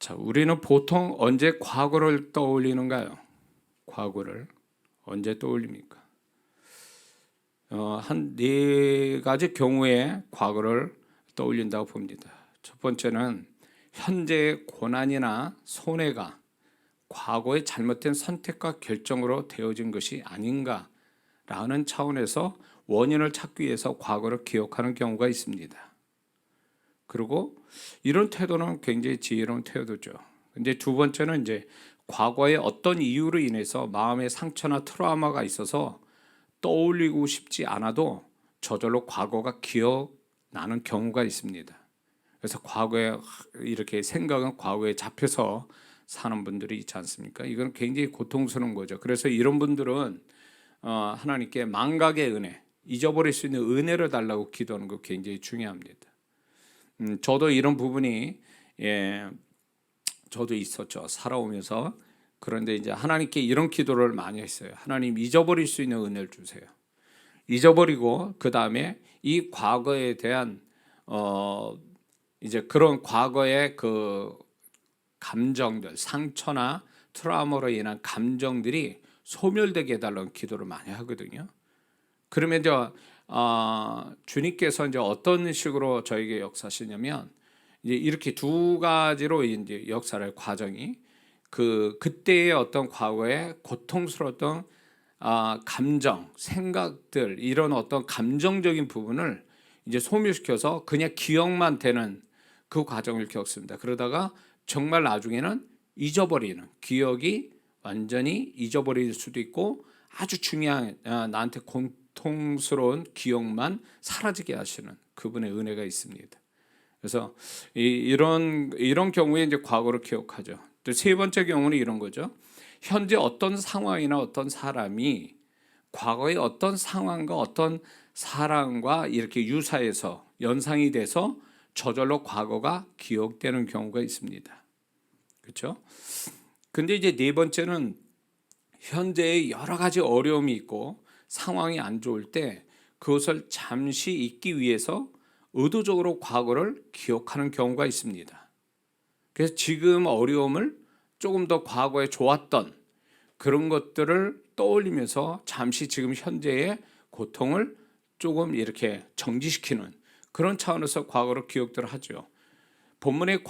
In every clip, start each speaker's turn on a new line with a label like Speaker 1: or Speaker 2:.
Speaker 1: 자, 우리는 보통 언제 과거를 떠올리는가요? 과거를 언제 떠올립니까? 한 네 가지 경우에 과거를 떠올린다고 봅니다. 첫 번째는 현재의 고난이나 손해가 과거의 잘못된 선택과 결정으로 되어진 것이 아닌가라는 차원에서 원인을 찾기 위해서 과거를 기억하는 경우가 있습니다. 그리고 이런 태도는 굉장히 지혜로운 태도죠. 근데 두 번째는 이제 과거의 어떤 이유로 인해서 마음의 상처나 트라우마가 있어서 떠올리고 싶지 않아도 저절로 과거가 기억나는 경우가 있습니다. 그래서 과거에 이렇게 생각은 과거에 잡혀서 사는 분들이 있지 않습니까? 이건 굉장히 고통스러운 거죠. 그래서 이런 분들은 하나님께 망각의 은혜, 잊어버릴 수 있는 은혜를 달라고 기도하는 거 굉장히 중요합니다. 저도 이런 부분이 저도 있었죠. 살아오면서. 그런데 이제 하나님께 이런 기도를 많이 했어요. 하나님, 잊어버릴 수 있는 은혜를 주세요. 잊어버리고 그 다음에 이 과거에 대한 이제 그런 과거의 그 감정들, 상처나 트라우마로 인한 감정들이 소멸되게 해달라는 기도를 많이 하거든요. 그러면 이제 주님께서 이제 어떤 식으로 저에게 역사하시냐면 이제 이렇게 두 가지로 이제 역사를 과정이 그때의 어떤 과거의 고통스러웠던 감정, 생각들 이런 어떤 감정적인 부분을 이제 소멸시켜서 그냥 기억만 되는 그 과정을 겪습니다. 그러다가 정말 나중에는 잊어버리는, 기억이 완전히 잊어버릴 수도 있고 아주 중요한 나한테 고통스러운 기억만 사라지게 하시는 그분의 은혜가 있습니다. 그래서 이런 경우에 이제 과거를 기억하죠. 또 세 번째 경우는 이런 거죠. 현재 어떤 상황이나 어떤 사람이 과거의 어떤 상황과 어떤 사람과 이렇게 유사해서 연상이 돼서 저절로 과거가 기억되는 경우가 있습니다. 그렇죠? 근데 이제 네 번째는 현재에 여러 가지 어려움이 있고 상황이 안 좋을 때 그것을 잠시 잊기 위해서 의도적으로 과거를 기억하는 경우가 있습니다. 그래서 지금 어려움을 조금 더 과거에 좋았던 그런 것들을 떠올리면서 잠시 지금 현재의 고통을 조금 이렇게 정지시키는 그런 차원에서 과거를 기억들 하죠. 본문의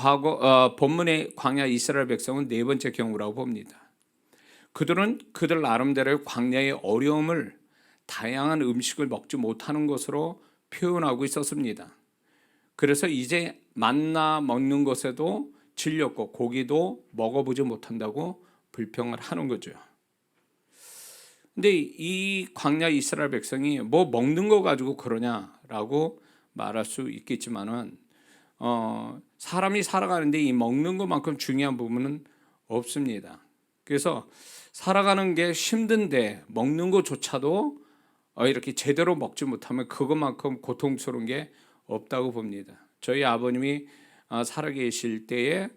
Speaker 1: 광야 이스라엘 백성은 네 번째 경우라고 봅니다. 그들은 그들 나름대로의 광야의 어려움을 다양한 음식을 먹지 못하는 것으로 표현하고 있었습니다. 그래서 이제 만나 먹는 것에도 질렸고 고기도 먹어보지 못한다고 불평을 하는 거죠. 근데 이 광야 이스라엘 백성이 뭐 먹는 거 가지고 그러냐라고 말할 수 있겠지만은 사람이 살아가는데 이 먹는 것만큼 중요한 부분은 없습니다. 그래서 살아가는 게 힘든데 먹는 것조차도 이렇게 제대로 먹지 못하면 그것만큼 고통스러운 게 없다고 봅니다. 저희 아버님이 살아계실 때에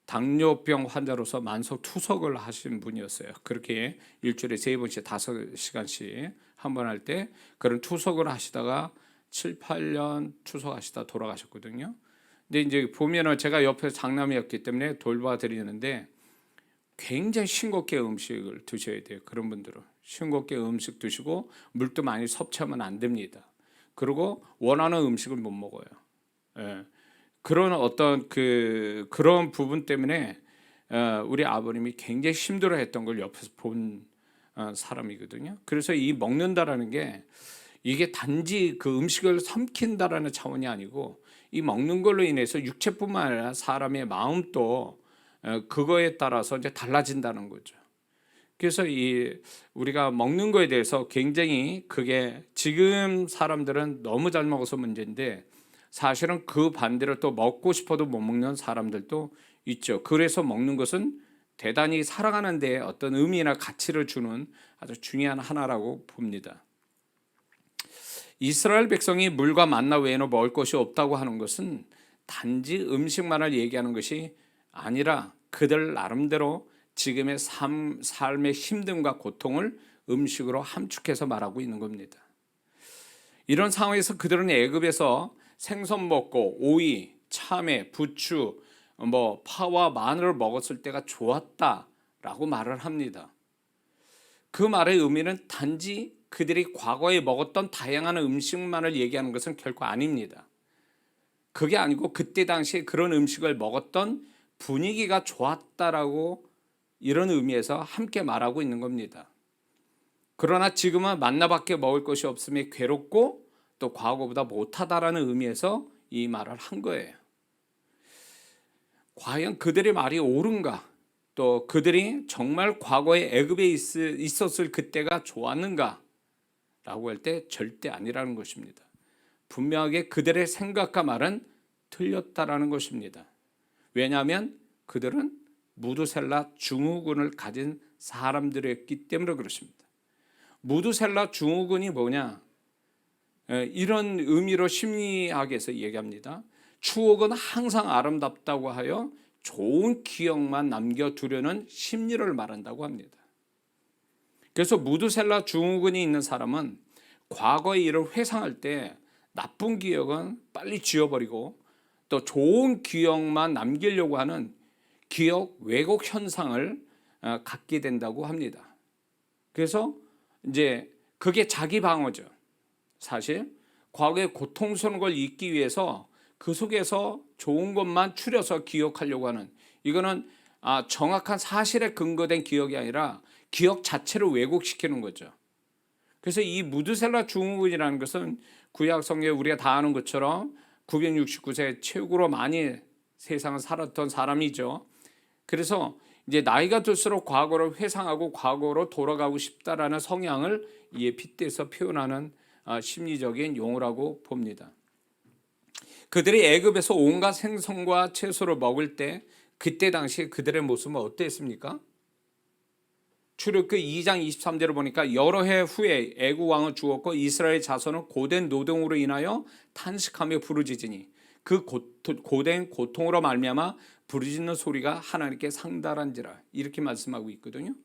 Speaker 1: 당뇨병 환자로서 만성 투석을 하신 분이었어요. 그렇게 일주일에 3번씩 5시간씩 한 번 할 때 그런 투석을 하시다가 7, 8년 투석하시다 돌아가셨거든요. 근데 이제 보면은 제가 옆에서 장남이었기 때문에 돌봐드리는데 굉장히 싱겁게 음식을 드셔야 돼요. 그런 분들은 싱겁게 음식 드시고 물도 많이 섭취하면 안 됩니다. 그리고 원하는 음식을 못 먹어요. 예. 그런 어떤 그런 부분 때문에 우리 아버님이 굉장히 힘들어했던 걸 옆에서 본 사람이거든요. 그래서 이 먹는다라는 게 이게 단지 그 음식을 삼킨다라는 차원이 아니고 이 먹는 걸로 인해서 육체뿐만 아니라 사람의 마음도 그거에 따라서 이제 달라진다는 거죠. 그래서 우리가 먹는 거에 대해서 굉장히 그게 지금 사람들은 너무 잘 먹어서 문제인데 사실은 그 반대로 또 먹고 싶어도 못 먹는 사람들도 있죠. 그래서 먹는 것은 대단히 살아가는 데 어떤 의미나 가치를 주는 아주 중요한 하나라고 봅니다. 이스라엘 백성이 물과 만나 외에는 먹을 것이 없다고 하는 것은 단지 음식만을 얘기하는 것이 아니라 그들 나름대로 지금의 삶의 힘듦과 고통을 음식으로 함축해서 말하고 있는 겁니다. 이런 상황에서 그들은 애굽에서 생선 먹고 오이, 참외, 부추, 뭐 파와 마늘을 먹었을 때가 좋았다라고 말을 합니다. 그 말의 의미는 단지 그들이 과거에 먹었던 다양한 음식만을 얘기하는 것은 결코 아닙니다. 그게 아니고 그때 당시에 그런 음식을 먹었던 분위기가 좋았다라고 이런 의미에서 함께 말하고 있는 겁니다. 그러나 지금은 만나밖에 먹을 것이 없음에 괴롭고 또 과거보다 못하다라는 의미에서 이 말을 한 거예요. 과연 그들의 말이 옳은가? 또 그들이 정말 과거에 애굽에 있었을 그때가 좋았는가? 라고 할 때 절대 아니라는 것입니다. 분명하게 그들의 생각과 말은 틀렸다라는 것입니다. 왜냐하면 그들은 무두셀라 증후군을 가진 사람들이었기 때문에 그렇습니다. 무두셀라 증후군이 뭐냐? 이런 의미로 심리학에서 얘기합니다. 추억은 항상 아름답다고 하여 좋은 기억만 남겨두려는 심리를 말한다고 합니다. 그래서 무두셀라 증후군이 있는 사람은 과거의 일을 회상할 때 나쁜 기억은 빨리 지워버리고 또 좋은 기억만 남기려고 하는 기억 왜곡 현상을 갖게 된다고 합니다. 그래서 이제 그게 자기 방어죠. 사실 과거의 고통스러운 걸 잊기 위해서 그 속에서 좋은 것만 추려서 기억하려고 하는, 이거는 정확한 사실에 근거된 기억이 아니라 기억 자체를 왜곡시키는 거죠. 그래서 이 무드셀라 증후군이라는 것은 구약 성경에 우리가 다 아는 것처럼 969세 최고로 많이 세상을 살았던 사람이죠. 그래서 이제 나이가 들수록 과거를 회상하고 과거로 돌아가고 싶다라는 성향을 이에 빗대서 표현하는 심리적인 용어라고 봅니다. 그들이 애굽에서 온갖 생선과 채소를 먹을 때 그때 당시 그들의 모습은 어땠습니까? 출애굽기 2장 23절을 보니까 여러 해 후에 애굽 왕은 죽었고 이스라엘 자손은 고된 노동으로 인하여 탄식하며 부르짖으니 그 고된 고통으로 말미암아 부르짖는 소리가 하나님께 상달한지라, 이렇게 말씀하고 있거든요.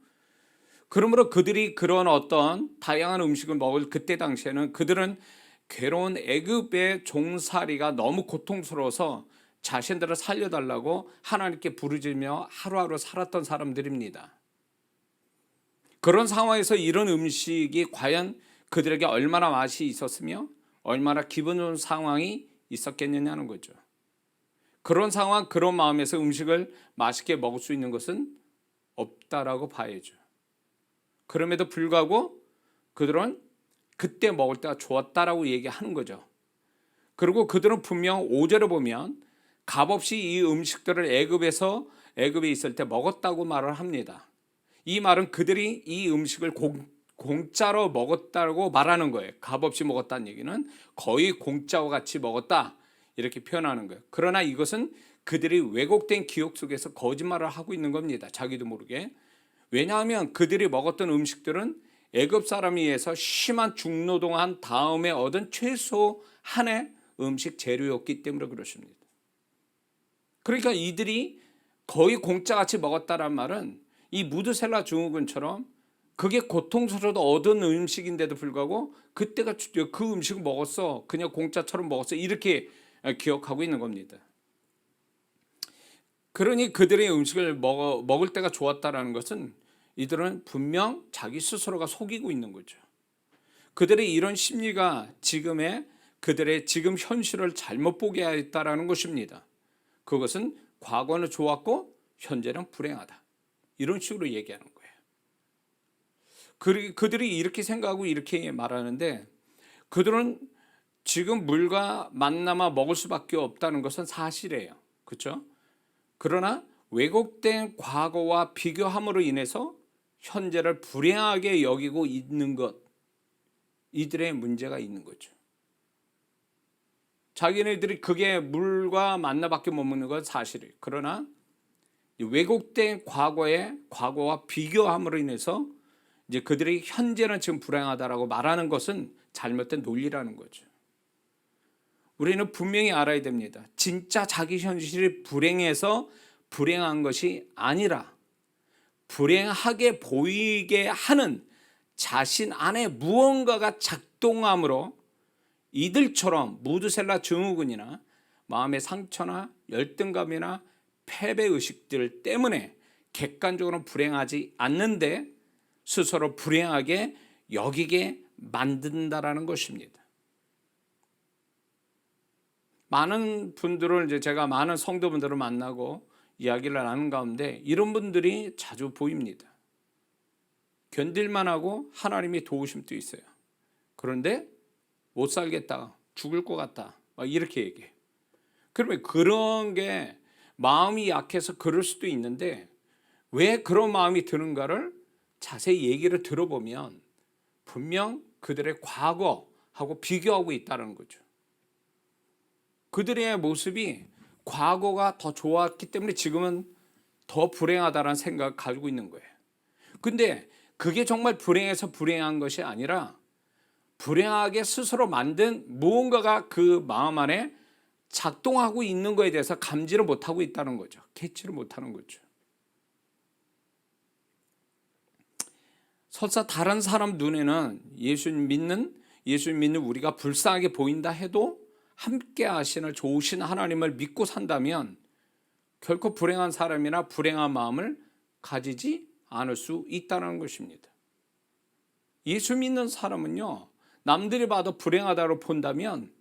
Speaker 1: 그러므로 그들이 그런 어떤 다양한 음식을 먹을 그때 당시에는 그들은 괴로운 애굽의 종살이가 너무 고통스러워서 자신들을 살려달라고 하나님께 부르짖으며 하루하루 살았던 사람들입니다. 그런 상황에서 이런 음식이 과연 그들에게 얼마나 맛이 있었으며 얼마나 기분 좋은 상황이 있었겠느냐는 거죠. 그런 상황, 그런 마음에서 음식을 맛있게 먹을 수 있는 것은 없다라고 봐야죠. 그럼에도 불구하고 그들은 그때 먹을 때가 좋았다라고 얘기하는 거죠. 그리고 그들은 분명 5절에 보면 값없이 이 음식들을 애굽에 있을 때 먹었다고 말을 합니다. 이 말은 그들이 이 음식을 공짜로 먹었다고 말하는 거예요. 값없이 먹었다는 얘기는 거의 공짜와 같이 먹었다, 이렇게 표현하는 거예요. 그러나 이것은 그들이 왜곡된 기억 속에서 거짓말을 하고 있는 겁니다. 자기도 모르게. 왜냐하면 그들이 먹었던 음식들은 애굽 사람에 의해서 심한 중노동한 다음에 얻은 최소한의 음식 재료였기 때문에 그렇습니다. 그러니까 이들이 거의 공짜같이 먹었다란 말은 이 무드셀라 증후군처럼 그게 고통스러워도 얻은 음식인데도 불구하고 그때가 그 음식을 먹었어, 그냥 공짜처럼 먹었어, 이렇게 기억하고 있는 겁니다. 그러니 그들의 음식을 먹을 때가 좋았다라는 것은 이들은 분명 자기 스스로가 속이고 있는 거죠. 그들의 이런 심리가 그들의 지금 현실을 잘못 보게 했다라는 것입니다. 그것은 과거는 좋았고 현재는 불행하다, 이런 식으로 얘기하는 거예요. 그들이 이렇게 생각하고 이렇게 말하는데, 그들은 지금 물과 만나마 먹을 수밖에 없다는 것은 사실이에요. 그렇죠? 그러나 왜곡된 과거와 비교함으로 인해서 현재를 불행하게 여기고 있는 것, 이들의 문제가 있는 거죠. 자기네들이 그게 물과 만나밖에 못 먹는 건 사실이에요. 그러나 왜곡된 과거와 비교함으로 인해서 이제 그들이 현재는 지금 불행하다라고 말하는 것은 잘못된 논리라는 거죠. 우리는 분명히 알아야 됩니다. 진짜 자기 현실이 불행해서 불행한 것이 아니라 불행하게 보이게 하는 자신 안에 무언가가 작동함으로 이들처럼 무드셀라 증후군이나 마음의 상처나 열등감이나 패배 의식들 때문에 객관적으로 불행하지 않는데 스스로 불행하게 여기게 만든다라는 것입니다. 많은 분들을 이제 제가 많은 성도분들을 만나고 이야기를 하는 가운데 이런 분들이 자주 보입니다. 견딜만 하고 하나님이 도우심도 있어요. 그런데 못 살겠다, 죽을 것 같다, 막 이렇게 얘기해요. 그러면 그런 게 마음이 약해서 그럴 수도 있는데 왜 그런 마음이 드는가를 자세히 얘기를 들어보면 분명 그들의 과거하고 비교하고 있다는 거죠. 그들의 모습이 과거가 더 좋았기 때문에 지금은 더 불행하다는 생각을 가지고 있는 거예요. 근데 그게 정말 불행해서 불행한 것이 아니라 불행하게 스스로 만든 무언가가 그 마음 안에 작동하고 있는 것에 대해서 감지를 못하고 있다는 거죠. 캐치를 못하는 거죠. 설사 다른 사람 눈에는 예수 믿는 우리가 불쌍하게 보인다 해도 함께 하시는 좋으신 하나님을 믿고 산다면 결코 불행한 사람이나 불행한 마음을 가지지 않을 수 있다는 것입니다. 예수 믿는 사람은요, 남들이 봐도 불행하다고 본다면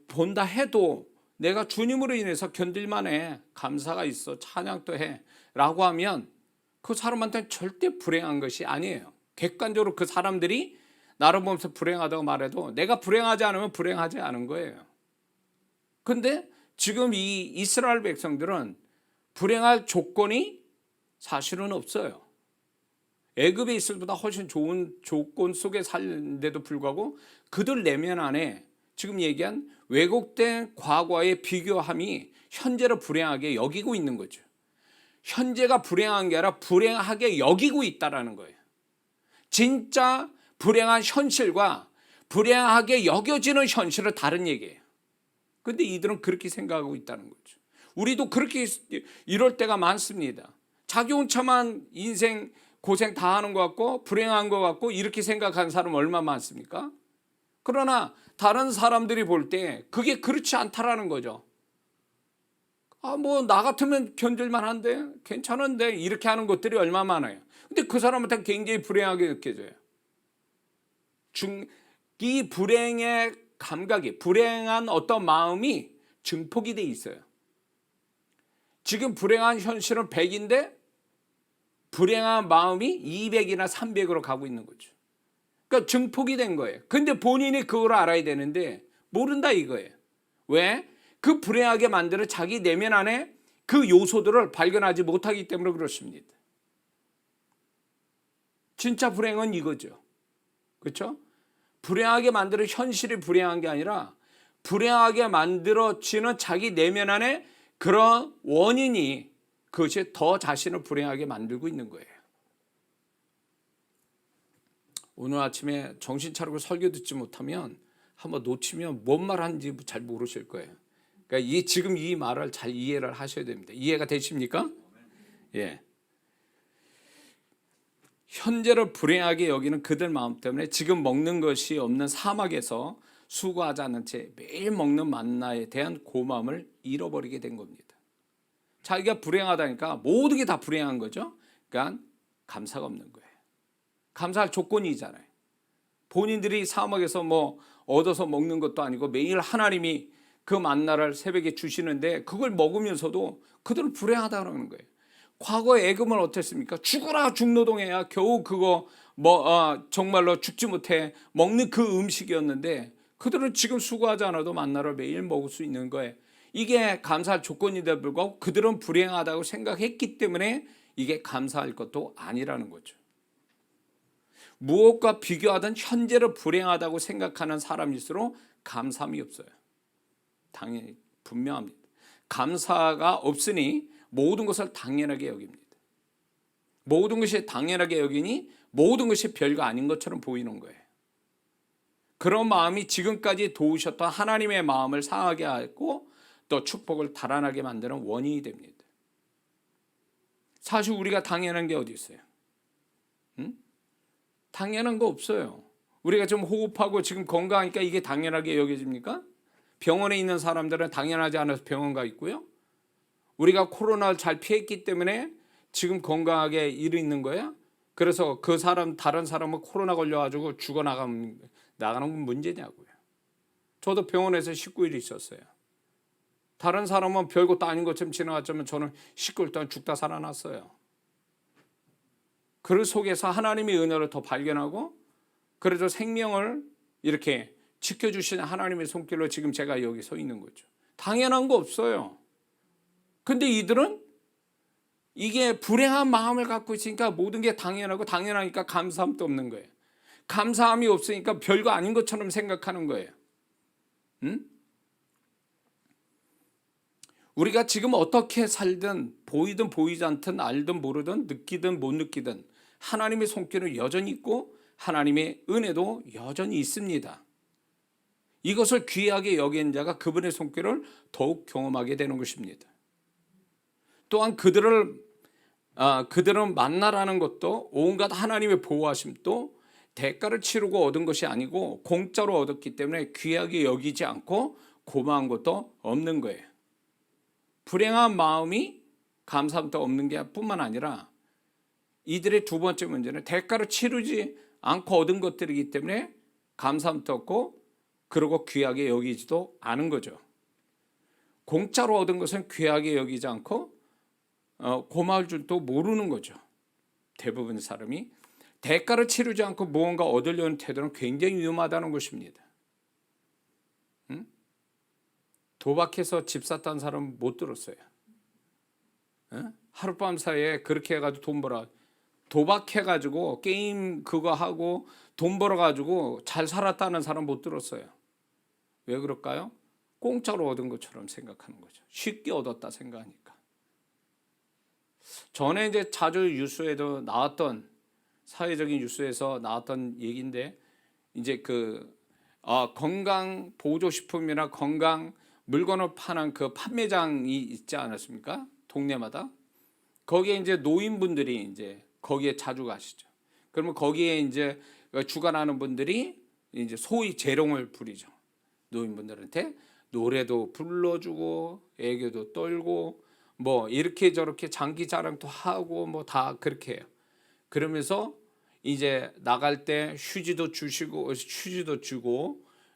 Speaker 1: 본다 해도 내가 주님으로 인해서 견딜만해, 감사가 있어, 찬양도 해 라고 하면 그 사람한테는 절대 불행한 것이 아니에요. 객관적으로 그 사람들이 나를 보면서 불행하다고 말해도 내가 불행하지 않으면 불행하지 않은 거예요. 근데 지금 이 이스라엘 백성들은 불행할 조건이 사실은 없어요. 애굽에 있을 때보다 훨씬 좋은 조건 속에 살는데도 불구하고 그들 내면 안에 지금 얘기한 왜곡된 과거의 비교함이 현재를 불행하게 여기고 있는 거죠. 현재가 불행한 게 아니라 불행하게 여기고 있다는 거예요. 진짜 불행한 현실과 불행하게 여겨지는 현실은 다른 얘기예요. 근데 이들은 그렇게 생각하고 있다는 거죠. 우리도 그렇게 이럴 때가 많습니다. 자기 혼자만 인생 고생 다 하는 것 같고 불행한 것 같고 이렇게 생각하는 사람 얼마나 많습니까? 그러나 다른 사람들이 볼 때 그게 그렇지 않다라는 거죠. 뭐 나 같으면 견딜만 한데 괜찮은데 이렇게 하는 것들이 얼마나 많아요. 근데 그 사람한테 굉장히 불행하게 느껴져요. 이 불행의 감각이, 불행한 어떤 마음이 증폭이 돼 있어요. 지금 불행한 현실은 100인데 불행한 마음이 200이나 300으로 가고 있는 거죠. 그러니까 증폭이 된 거예요. 근데 본인이 그걸 알아야 되는데 모른다 이거예요. 왜? 그 불행하게 만드는 자기 내면 안에 그 요소들을 발견하지 못하기 때문에 그렇습니다. 진짜 불행은 이거죠. 그렇죠? 불행하게 만드는 현실이 불행한 게 아니라 불행하게 만들어지는 자기 내면 안에 그런 원인이 그것이 더 자신을 불행하게 만들고 있는 거예요. 오늘 아침에 정신 차리고 설교 듣지 못하면 한번 놓치면 뭔 말 하는지 잘 모르실 거예요. 그러니까 지금 이 말을 잘 이해를 하셔야 됩니다. 이해가 되십니까? 예. 현재를 불행하게 여기는 그들 마음 때문에 지금 먹는 것이 없는 사막에서 수고하지 않은 채 매일 먹는 만나에 대한 고마움을 잃어버리게 된 겁니다. 자기가 불행하다니까 모든 게 다 불행한 거죠. 그러니까 감사가 없는 거예요. 감사할 조건이잖아요. 본인들이 사막에서 뭐 얻어서 먹는 것도 아니고 매일 하나님이 그 만나를 새벽에 주시는데 그걸 먹으면서도 그들은 불행하다는 거예요. 과거의 애굽은 어땠습니까? 죽어라 죽노동해야 겨우 그거 정말로 죽지 못해 먹는 그 음식이었는데 그들은 지금 수고하지 않아도 만나를 매일 먹을 수 있는 거예요. 이게 감사할 조건인데 불구하고 그들은 불행하다고 생각했기 때문에 이게 감사할 것도 아니라는 거죠. 무엇과 비교하든 현재를 불행하다고 생각하는 사람일수록 감사함이 없어요. 당연히 분명합니다. 감사가 없으니 모든 것을 당연하게 여깁니다. 모든 것이 당연하게 여기니 모든 것이 별거 아닌 것처럼 보이는 거예요. 그런 마음이 지금까지 도우셨던 하나님의 마음을 상하게 하고 또 축복을 달아나게 만드는 원인이 됩니다. 사실 우리가 당연한 게 어디 있어요? 당연한 거 없어요. 우리가 좀 호흡하고 지금 건강하니까 이게 당연하게 여겨집니까? 병원에 있는 사람들은 당연하지 않아서 병원 가 있고요. 우리가 코로나를 잘 피했기 때문에 지금 건강하게 있는 거야? 그래서 그 사람 다른 사람은 코로나 걸려가지고 나가는 건 문제냐고요. 저도 병원에서 19일 있었어요. 다른 사람은 별것도 아닌 것처럼 지나갔지만 저는 19일 동안 죽다 살아났어요. 그 속에서 하나님의 은혜를 더 발견하고 그래서 생명을 이렇게 지켜주시는 하나님의 손길로 지금 제가 여기 서 있는 거죠. 당연한 거 없어요. 근데 이들은 이게 불행한 마음을 갖고 있으니까 모든 게 당연하고 당연하니까 감사함도 없는 거예요. 감사함이 없으니까 별거 아닌 것처럼 생각하는 거예요. 응? 우리가 지금 어떻게 살든 보이든 보이지 않든 알든 모르든 느끼든 못 느끼든 하나님의 손길은 여전히 있고 하나님의 은혜도 여전히 있습니다. 이것을 귀하게 여긴 자가 그분의 손길을 더욱 경험하게 되는 것입니다. 또한 그들은 만나라는 것도 온갖 하나님의 보호하심도 대가를 치르고 얻은 것이 아니고 공짜로 얻었기 때문에 귀하게 여기지 않고 고마운 것도 없는 거예요. 불행한 마음이 감사함도 없는 게 뿐만 아니라 이들의 두 번째 문제는 대가를 치르지 않고 얻은 것들이기 때문에 감사함도 없고 그러고 귀하게 여기지도 않은 거죠. 공짜로 얻은 것은 귀하게 여기지 않고 고마울 줄도 모르는 거죠. 대부분 사람이 대가를 치르지 않고 무언가 얻으려는 태도는 굉장히 위험하다는 것입니다. 응? 도박해서 집 샀다는 사람은 못 들었어요. 응? 하룻밤 사이에 그렇게 해가지고 돈 벌어. 도박해가지고 게임 그거 하고 돈 벌어가지고 잘 살았다는 사람 못 들었어요. 왜 그럴까요? 공짜로 얻은 것처럼 생각하는 거죠. 쉽게 얻었다 생각하니까. 전에 이제 자주 뉴스에도 나왔던 사회적인 뉴스에서 나왔던 얘기인데 이제 건강 보조식품이나 건강 물건을 파는 그 판매장이 있지 않았습니까? 동네마다. 거기에 이제 노인분들이 이제 거기에 자주 가시죠. 그러면 거기에 이제 주관하는 분들이 이제 소위 재롱을 부리죠. 노인분들한테 노래도 불러주고 애교도 떨고 뭐 이렇게 저렇게 장기 자랑도 하고 뭐 다 그렇게 해요. 그러면서 이제 나갈 때 휴지도 주고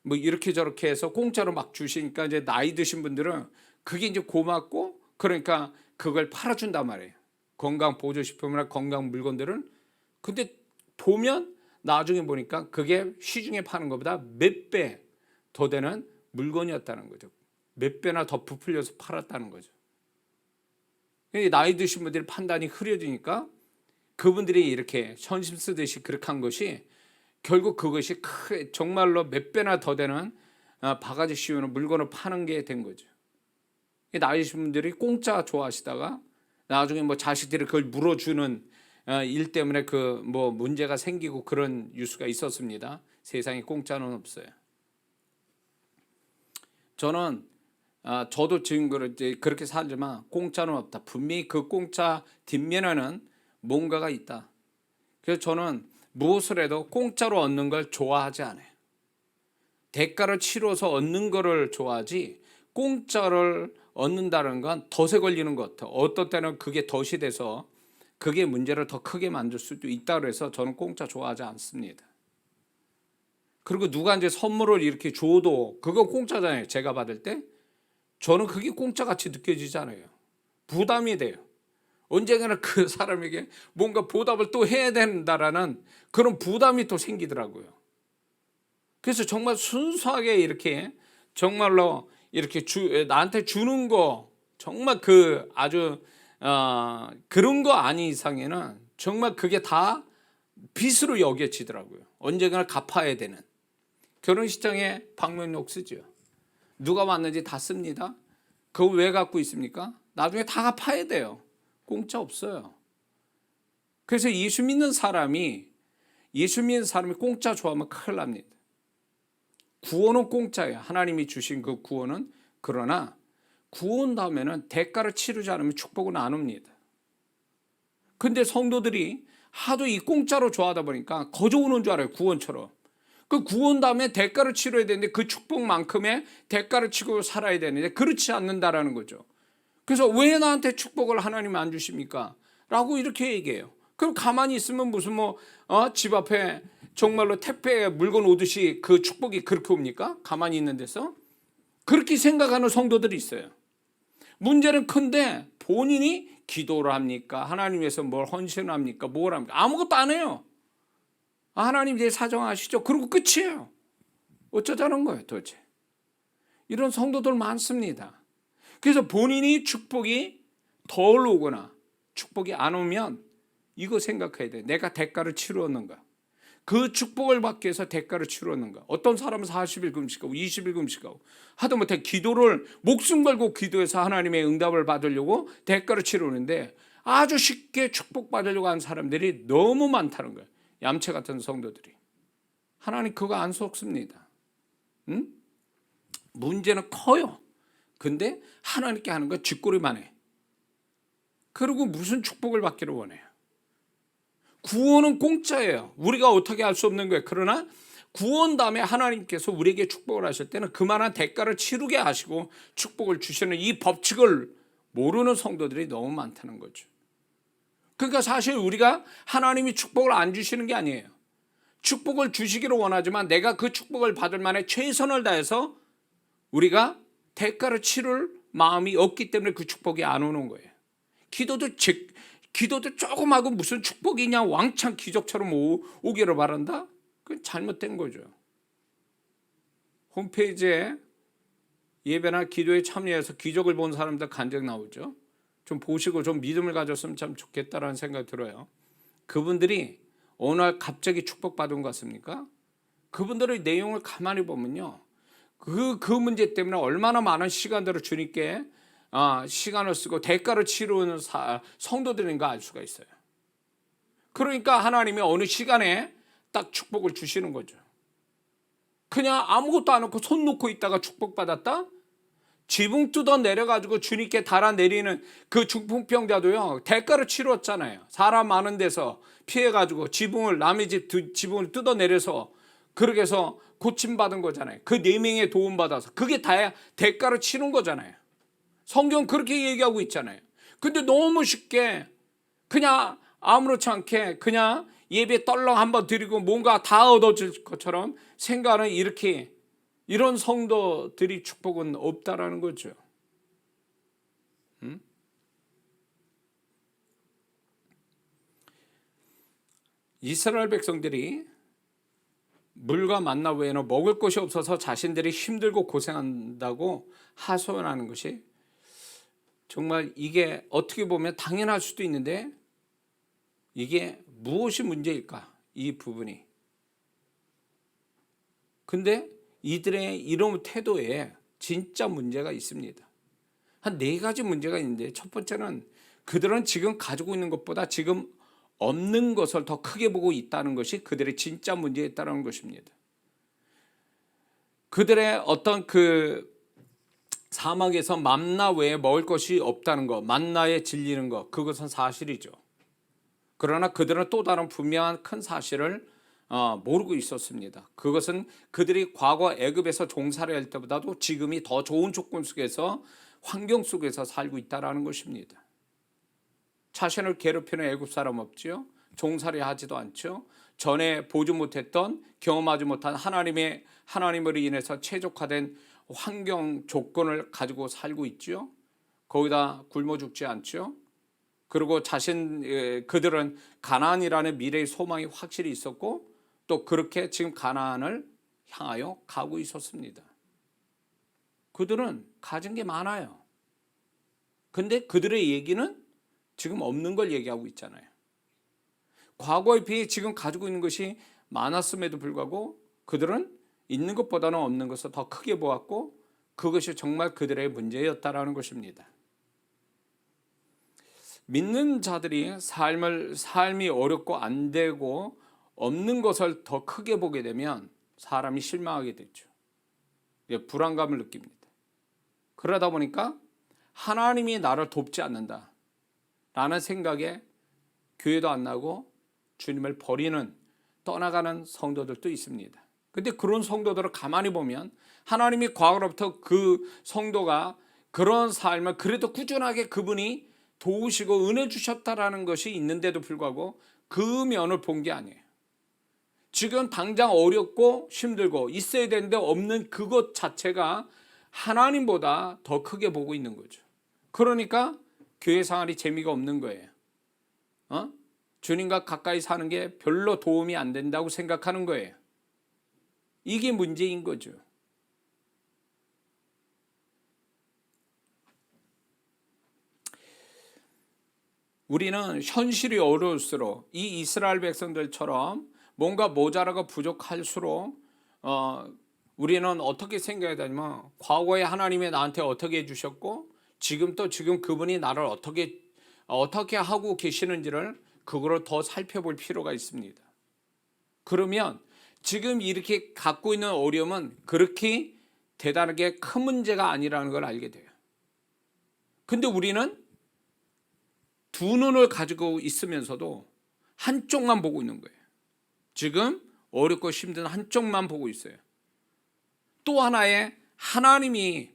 Speaker 1: 뭐 이렇게 저렇게 해서 공짜로 막 주시니까 이제 나이 드신 분들은 그게 이제 고맙고 그러니까 그걸 팔아준단 말이에요. 건강 보조식품이나 건강 물건들은. 근데 보면 나중에 보니까 그게 시중에 파는 것보다 몇 배 더 되는 물건이었다는 거죠. 몇 배나 더 부풀려서 팔았다는 거죠. 나이 드신 분들의 판단이 흐려지니까 그분들이 이렇게 선심 쓰듯이 그렇게 한 것이 결국 그것이 정말로 몇 배나 더 되는 바가지 씌우는 물건을 파는 게 된 거죠. 나이 드신 분들이 공짜 좋아하시다가 나중에 뭐 자식들이 그걸 물어주는 일 때문에 그 뭐 문제가 생기고 그런 뉴스가 있었습니다. 세상에 공짜는 없어요. 저도 지금 그렇게 살지만 공짜는 없다. 분명히 그 공짜 뒷면에는 뭔가가 있다. 그래서 저는 무엇을 해도 공짜로 얻는 걸 좋아하지 않아요. 대가를 치러서 얻는 거를 좋아하지 공짜를 얻는다는 건 덫에 걸리는 것 같아요. 어떤 때는 그게 덫이 돼서 그게 문제를 더 크게 만들 수도 있다고 해서 저는 공짜 좋아하지 않습니다. 그리고 누가 이제 선물을 이렇게 줘도 그거 공짜잖아요. 제가 받을 때 저는 그게 공짜같이 느껴지지 않아요. 부담이 돼요. 언젠가는 그 사람에게 뭔가 보답을 또 해야 된다라는 그런 부담이 또 생기더라고요. 그래서 정말 순수하게 이렇게 정말로 이렇게 나한테 주는 거 정말 아주 그런 거 아닌 이상에는 정말 그게 다 빚으로 여겨지더라고요. 언젠가는 갚아야 되는. 결혼식장에 방명록 쓰죠. 누가 왔는지 다 씁니다. 그거 왜 갖고 있습니까? 나중에 다 갚아야 돼요. 공짜 없어요. 그래서 예수 믿는 사람이 공짜 좋아하면 큰일 납니다. 구원은 공짜예요. 하나님이 주신 그 구원은. 그러나 구원 다음에는 대가를 치르지 않으면 축복은 안 옵니다. 근데 성도들이 하도 이 공짜로 좋아하다 보니까 거저 오는 줄 알아요. 구원처럼. 그 구원 다음에 대가를 치러야 되는데 그 축복만큼의 대가를 치고 살아야 되는데 그렇지 않는다라는 거죠. 그래서 왜 나한테 축복을 하나님 안 주십니까? 라고 이렇게 얘기해요. 그럼 가만히 있으면 무슨 집 앞에 정말로 택배에 물건 오듯이 그 축복이 그렇게 옵니까? 가만히 있는 데서? 그렇게 생각하는 성도들이 있어요. 문제는 큰데 본인이 기도를 합니까? 하나님 위해서 뭘 헌신을 합니까? 뭘 합니까? 아무것도 안 해요. 하나님 이제 사정하시죠. 그리고 끝이에요. 어쩌자는 거예요 도대체. 이런 성도들 많습니다. 그래서 본인이 축복이 덜 오거나 축복이 안 오면 이거 생각해야 돼. 내가 대가를 치루었는가? 그 축복을 받기 위해서 대가를 치루었는가? 어떤 사람은 40일 금식하고 20일 금식하고 하다못해 기도를 목숨 걸고 기도해서 하나님의 응답을 받으려고 대가를 치르는데 아주 쉽게 축복받으려고 하는 사람들이 너무 많다는 거예요. 얌체 같은 성도들이. 하나님 그거 안 속습니다. 응? 문제는 커요. 근데 하나님께 하는 거 쥐꼬리만 해. 그리고 무슨 축복을 받기를 원해요. 구원은 공짜예요. 우리가 어떻게 할 수 없는 거예요. 그러나 구원 다음에 하나님께서 우리에게 축복을 하실 때는 그만한 대가를 치르게 하시고 축복을 주시는 이 법칙을 모르는 성도들이 너무 많다는 거죠. 그러니까 사실 우리가 하나님이 축복을 안 주시는 게 아니에요. 축복을 주시기를 원하지만 내가 그 축복을 받을 만한 최선을 다해서 우리가 대가를 치를 마음이 없기 때문에 그 축복이 안 오는 거예요. 기도도 조금 하고 무슨 축복이냐 왕창 기적처럼 오기를 바란다? 그건 잘못된 거죠. 홈페이지에 예배나 기도에 참여해서 기적을 본 사람들 간증 나오죠. 좀 보시고 좀 믿음을 가졌으면 참 좋겠다라는 생각이 들어요. 그분들이 어느 날 갑자기 축복받은 것 같습니까? 그분들의 내용을 가만히 보면요. 그 문제 때문에 얼마나 많은 시간들을 주님께 시간을 쓰고 대가를 치르는 성도들인가 알 수가 있어요. 그러니까 하나님이 어느 시간에 딱 축복을 주시는 거죠. 그냥 아무것도 안 하고 손 놓고 있다가 축복받았다? 지붕 뜯어 내려가지고 주님께 달아내리는 그 중풍병자도요, 대가를 치렀잖아요. 사람 많은 데서 피해가지고 남의 집 지붕을 뜯어 내려서 그렇게 해서 고침받은 거잖아요. 그 4명의 도움받아서. 그게 다 대가를 치른 거잖아요. 성경 그렇게 얘기하고 있잖아요. 근데 너무 쉽게 그냥 아무렇지 않게 그냥 예배 떨렁 한번 드리고 뭔가 다 얻어질 것처럼 생각하는 이런 성도들이 축복은 없다라는 거죠. 이스라엘 백성들이 물과 만나 외에는 먹을 것이 없어서 자신들이 힘들고 고생한다고 하소연하는 것이 정말 이게 어떻게 보면 당연할 수도 있는데 이게 무엇이 문제일까? 이 부분이. 근데 이들의 이런 태도에 진짜 문제가 있습니다. 한 4가지 문제가 있는데 첫 번째는 그들은 지금 가지고 있는 것보다 지금 없는 것을 더 크게 보고 있다는 것이 그들의 진짜 문제였다는 것입니다. 그들의 어떤 사막에서 만나 외에 먹을 것이 없다는 것, 만나에 질리는 것, 그것은 사실이죠. 그러나 그들은 또 다른 분명한 큰 사실을 모르고 있었습니다. 그것은 그들이 과거 애굽에서 종살이 할 때보다도 지금이 더 좋은 조건 속에서 환경 속에서 살고 있다는 것입니다. 자신을 괴롭히는 애굽 사람 없지요. 종살이 하지도 않죠. 전에 보지 못했던 경험하지 못한 하나님으로 인해서 최적화된 환경 조건을 가지고 살고 있죠. 거기다 굶어 죽지 않죠. 그리고 그들은 가나안이라는 미래의 소망이 확실히 있었고 또 그렇게 지금 가나안을 향하여 가고 있었습니다. 그들은 가진 게 많아요. 근데 그들의 얘기는 지금 없는 걸 얘기하고 있잖아요. 과거에 비해 지금 가지고 있는 것이 많았음에도 불구하고 그들은 있는 것보다는 없는 것을 더 크게 보았고 그것이 정말 그들의 문제였다라는 것입니다. 믿는 자들이 삶이 어렵고 안 되고 없는 것을 더 크게 보게 되면 사람이 실망하게 되죠. 불안감을 느낍니다. 그러다 보니까 하나님이 나를 돕지 않는다 라는 생각에 교회도 안 나고 주님을 떠나가는 성도들도 있습니다. 근데 그런 성도들을 가만히 보면 하나님이 과거로부터 그 성도가 그런 삶을 그래도 꾸준하게 그분이 도우시고 은혜 주셨다라는 것이 있는데도 불구하고 그 면을 본 게 아니에요. 지금 당장 어렵고 힘들고 있어야 되는데 없는 그것 자체가 하나님보다 더 크게 보고 있는 거죠. 그러니까 교회 생활이 재미가 없는 거예요. 주님과 가까이 사는 게 별로 도움이 안 된다고 생각하는 거예요. 이게 문제인 거죠. 우리는 현실이 어려울수록 이 이스라엘 백성들처럼 뭔가 모자라고 부족할수록 우리는 어떻게 생각해야 되냐면 과거에 하나님이 나한테 어떻게 해주셨고 지금 그분이 나를 어떻게 하고 계시는지를 그거를 더 살펴볼 필요가 있습니다. 그러면 지금 이렇게 갖고 있는 어려움은 그렇게 대단하게 큰 문제가 아니라는 걸 알게 돼요. 근데 우리는 두 눈을 가지고 있으면서도 한쪽만 보고 있는 거예요. 지금 어렵고 힘든 한쪽만 보고 있어요. 또 하나의 하나님이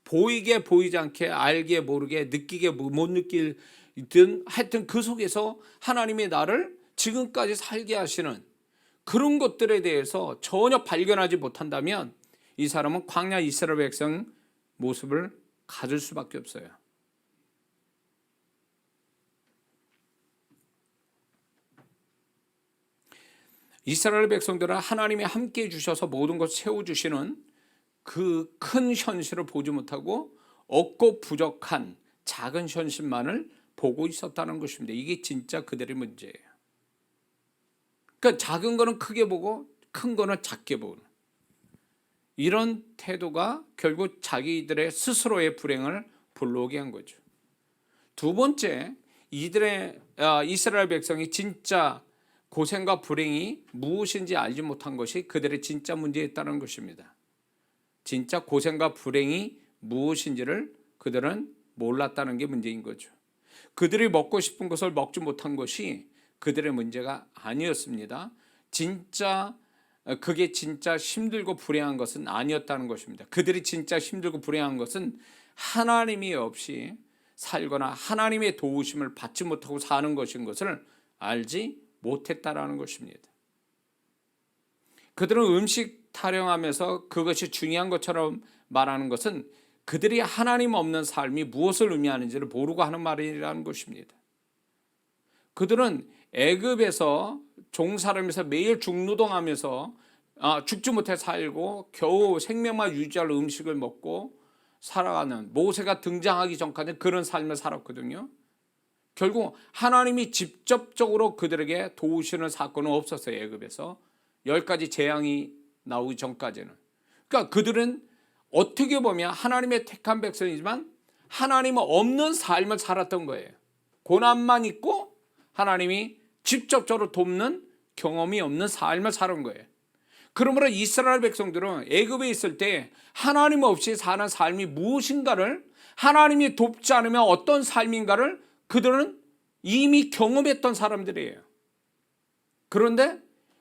Speaker 1: 보이게 보이지 않게 알게 모르게 느끼게 못 느끼든 하여튼 그 속에서 하나님이 나를 지금까지 살게 하시는 그런 것들에 대해서 전혀 발견하지 못한다면 이 사람은 광야 이스라엘 백성 모습을 가질 수밖에 없어요. 이스라엘 백성들은 하나님이 함께 해주셔서 모든 것을 채워주시는 그 큰 현실을 보지 못하고 없고 부족한 작은 현실만을 보고 있었다는 것입니다. 이게 진짜 그들의 문제예요. 그러니까 작은 거는 크게 보고 큰 거는 작게 보는 이런 태도가 결국 자기들의 스스로의 불행을 불러오게 한 거죠. 두 번째, 이스라엘 백성이 진짜 고생과 불행이 무엇인지 알지 못한 것이 그들의 진짜 문제였다는 것입니다. 진짜 고생과 불행이 무엇인지를 그들은 몰랐다는 게 문제인 거죠. 그들이 먹고 싶은 것을 먹지 못한 것이 그들의 문제가 아니었습니다. 그게 진짜 힘들고 불행한 것은 아니었다는 것입니다. 그들이 진짜 힘들고 불행한 것은 하나님이 없이 살거나 하나님의 도우심을 받지 못하고 사는 것인 것을 알지 못했다라는 것입니다. 그들은 음식 타령하면서 그것이 중요한 것처럼 말하는 것은 그들이 하나님 없는 삶이 무엇을 의미하는지를 모르고 하는 말이라는 것입니다. 그들은 애굽에서 종살이면서 매일 중노동하면서 죽지 못해 살고 겨우 생명만 유지할 음식을 먹고 살아가는 모세가 등장하기 전까지 그런 삶을 살았거든요. 결국 하나님이 직접적으로 그들에게 도우시는 사건은 없었어요. 애굽에서 10가지 재앙이 나오기 전까지는. 그러니까 그들은 어떻게 보면 하나님의 택한 백성이지만 하나님 없는 삶을 살았던 거예요. 고난만 있고 하나님이 직접적으로 돕는 경험이 없는 삶을 살은 거예요. 그러므로 이스라엘 백성들은 애굽에 있을 때 하나님 없이 사는 삶이 무엇인가를 하나님이 돕지 않으면 어떤 삶인가를 그들은 이미 경험했던 사람들이에요. 그런데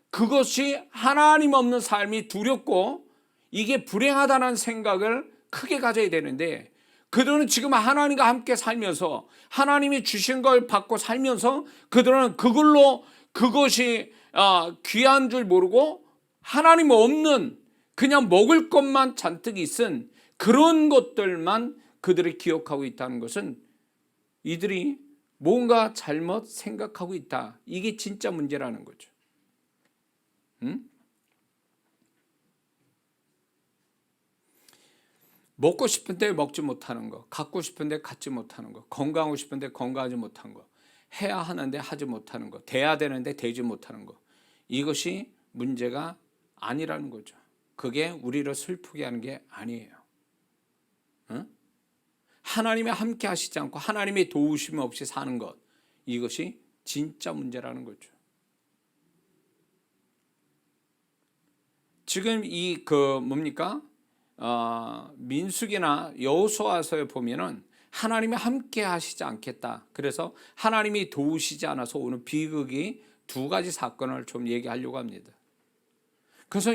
Speaker 1: 그것이 하나님 없는 삶이 두렵고 이게 불행하다는 생각을 크게 가져야 되는데 그들은 지금 하나님과 함께 살면서 하나님이 주신 걸 받고 살면서 그들은 그것이 귀한 줄 모르고 하나님 없는 그냥 먹을 것만 잔뜩 있은 그런 것들만 그들이 기억하고 있다는 것은 이들이 뭔가 잘못 생각하고 있다. 이게 진짜 문제라는 거죠. 먹고 싶은데 먹지 못하는 거, 갖고 싶은데 갖지 못하는 거, 건강하고 싶은데 건강하지 못한 거, 해야 하는데 하지 못하는 거, 돼야 되는데 되지 못하는 거, 이것이 문제가 아니라는 거죠. 그게 우리를 슬프게 하는 게 아니에요. 하나님이 함께 하시지 않고 하나님의 도우심 없이 사는 것, 이것이 진짜 문제라는 거죠. 지금 민수기나 여호수아서에 보면은 하나님이 함께 하시지 않겠다. 그래서 하나님이 도우시지 않아서 오는 비극이 두 가지 사건을 좀 얘기하려고 합니다. 그래서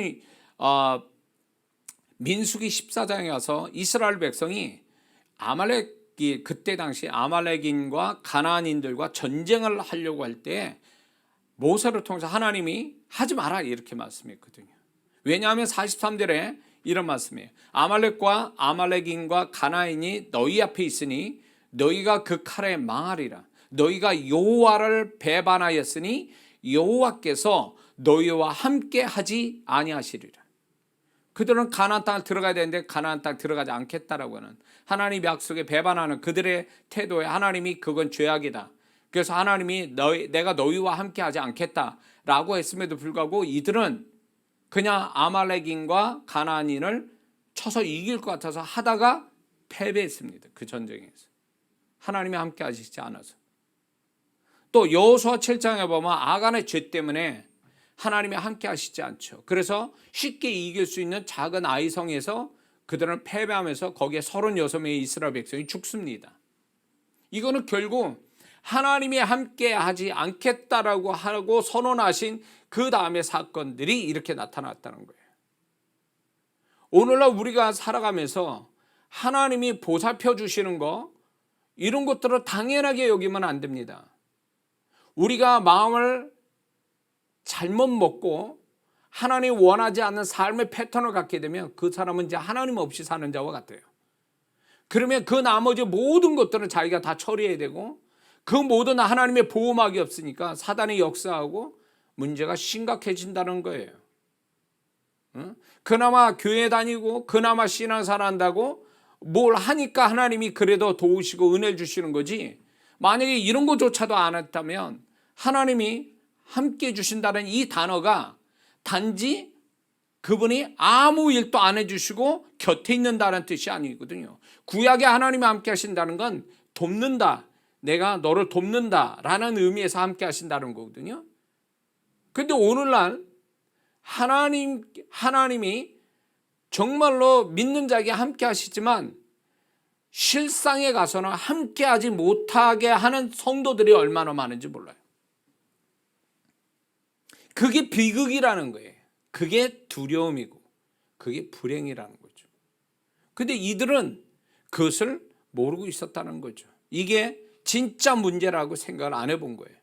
Speaker 1: 민수기 14장에 와서 이스라엘 백성이 아말렉이 그때 당시 아말렉인과 가나안인들과 전쟁을 하려고 할 때 모세를 통해서 하나님이 하지 마라 이렇게 말씀했거든요. 왜냐하면 43절에 이런 말씀이에요. 아말렉과 아말렉인과 가나안인이 너희 앞에 있으니 너희가 그 칼에 망하리라. 너희가 여호와를 배반하였으니 여호와께서 너희와 함께 하지 아니하시리라. 그들은 가나안 땅을 들어가야 되는데 가나안 땅 들어가지 않겠다라고 하는 하나님 약속에 배반하는 그들의 태도에 하나님이 그건 죄악이다. 그래서 하나님이 내가 너희와 함께 하지 않겠다라고 했음에도 불구하고 이들은 그냥 아말렉인과 가나안인을 쳐서 이길 것 같아서 하다가 패배했습니다. 그 전쟁에서. 하나님이 함께 하시지 않아서. 또 여호수아 7장에 보면 아간의 죄 때문에 하나님이 함께 하시지 않죠. 그래서 쉽게 이길 수 있는 작은 아이성에서 그들은 패배하면서 거기에 36명의 이스라엘 백성이 죽습니다. 이거는 결국 하나님이 함께 하지 않겠다라고 하고 선언하신 그 다음의 사건들이 이렇게 나타났다는 거예요. 오늘날 우리가 살아가면서 하나님이 보살펴 주시는 거 이런 것들을 당연하게 여기면 안 됩니다. 우리가 마음을 잘못 먹고 하나님 원하지 않는 삶의 패턴을 갖게 되면 그 사람은 이제 하나님 없이 사는 자와 같아요. 그러면 그 나머지 모든 것들은 자기가 다 처리해야 되고 그 모든 하나님의 보호막이 없으니까 사단이 역사하고 문제가 심각해진다는 거예요. 그나마 교회 다니고 그나마 신앙생활 한다고 뭘 하니까 하나님이 그래도 도우시고 은혜를 주시는 거지, 만약에 이런 것조차도 안 했다면 하나님이 함께 해주신다는 이 단어가 단지 그분이 아무 일도 안 해주시고 곁에 있는다는 뜻이 아니거든요. 구약에 하나님이 함께 하신다는 건 돕는다, 내가 너를 돕는다라는 의미에서 함께 하신다는 거거든요. 근데 오늘날 하나님이 정말로 믿는 자에게 함께 하시지만 실상에 가서는 함께 하지 못하게 하는 성도들이 얼마나 많은지 몰라요. 그게 비극이라는 거예요. 그게 두려움이고 그게 불행이라는 거죠. 근데 이들은 그것을 모르고 있었다는 거죠. 이게 진짜 문제라고 생각을 안 해본 거예요.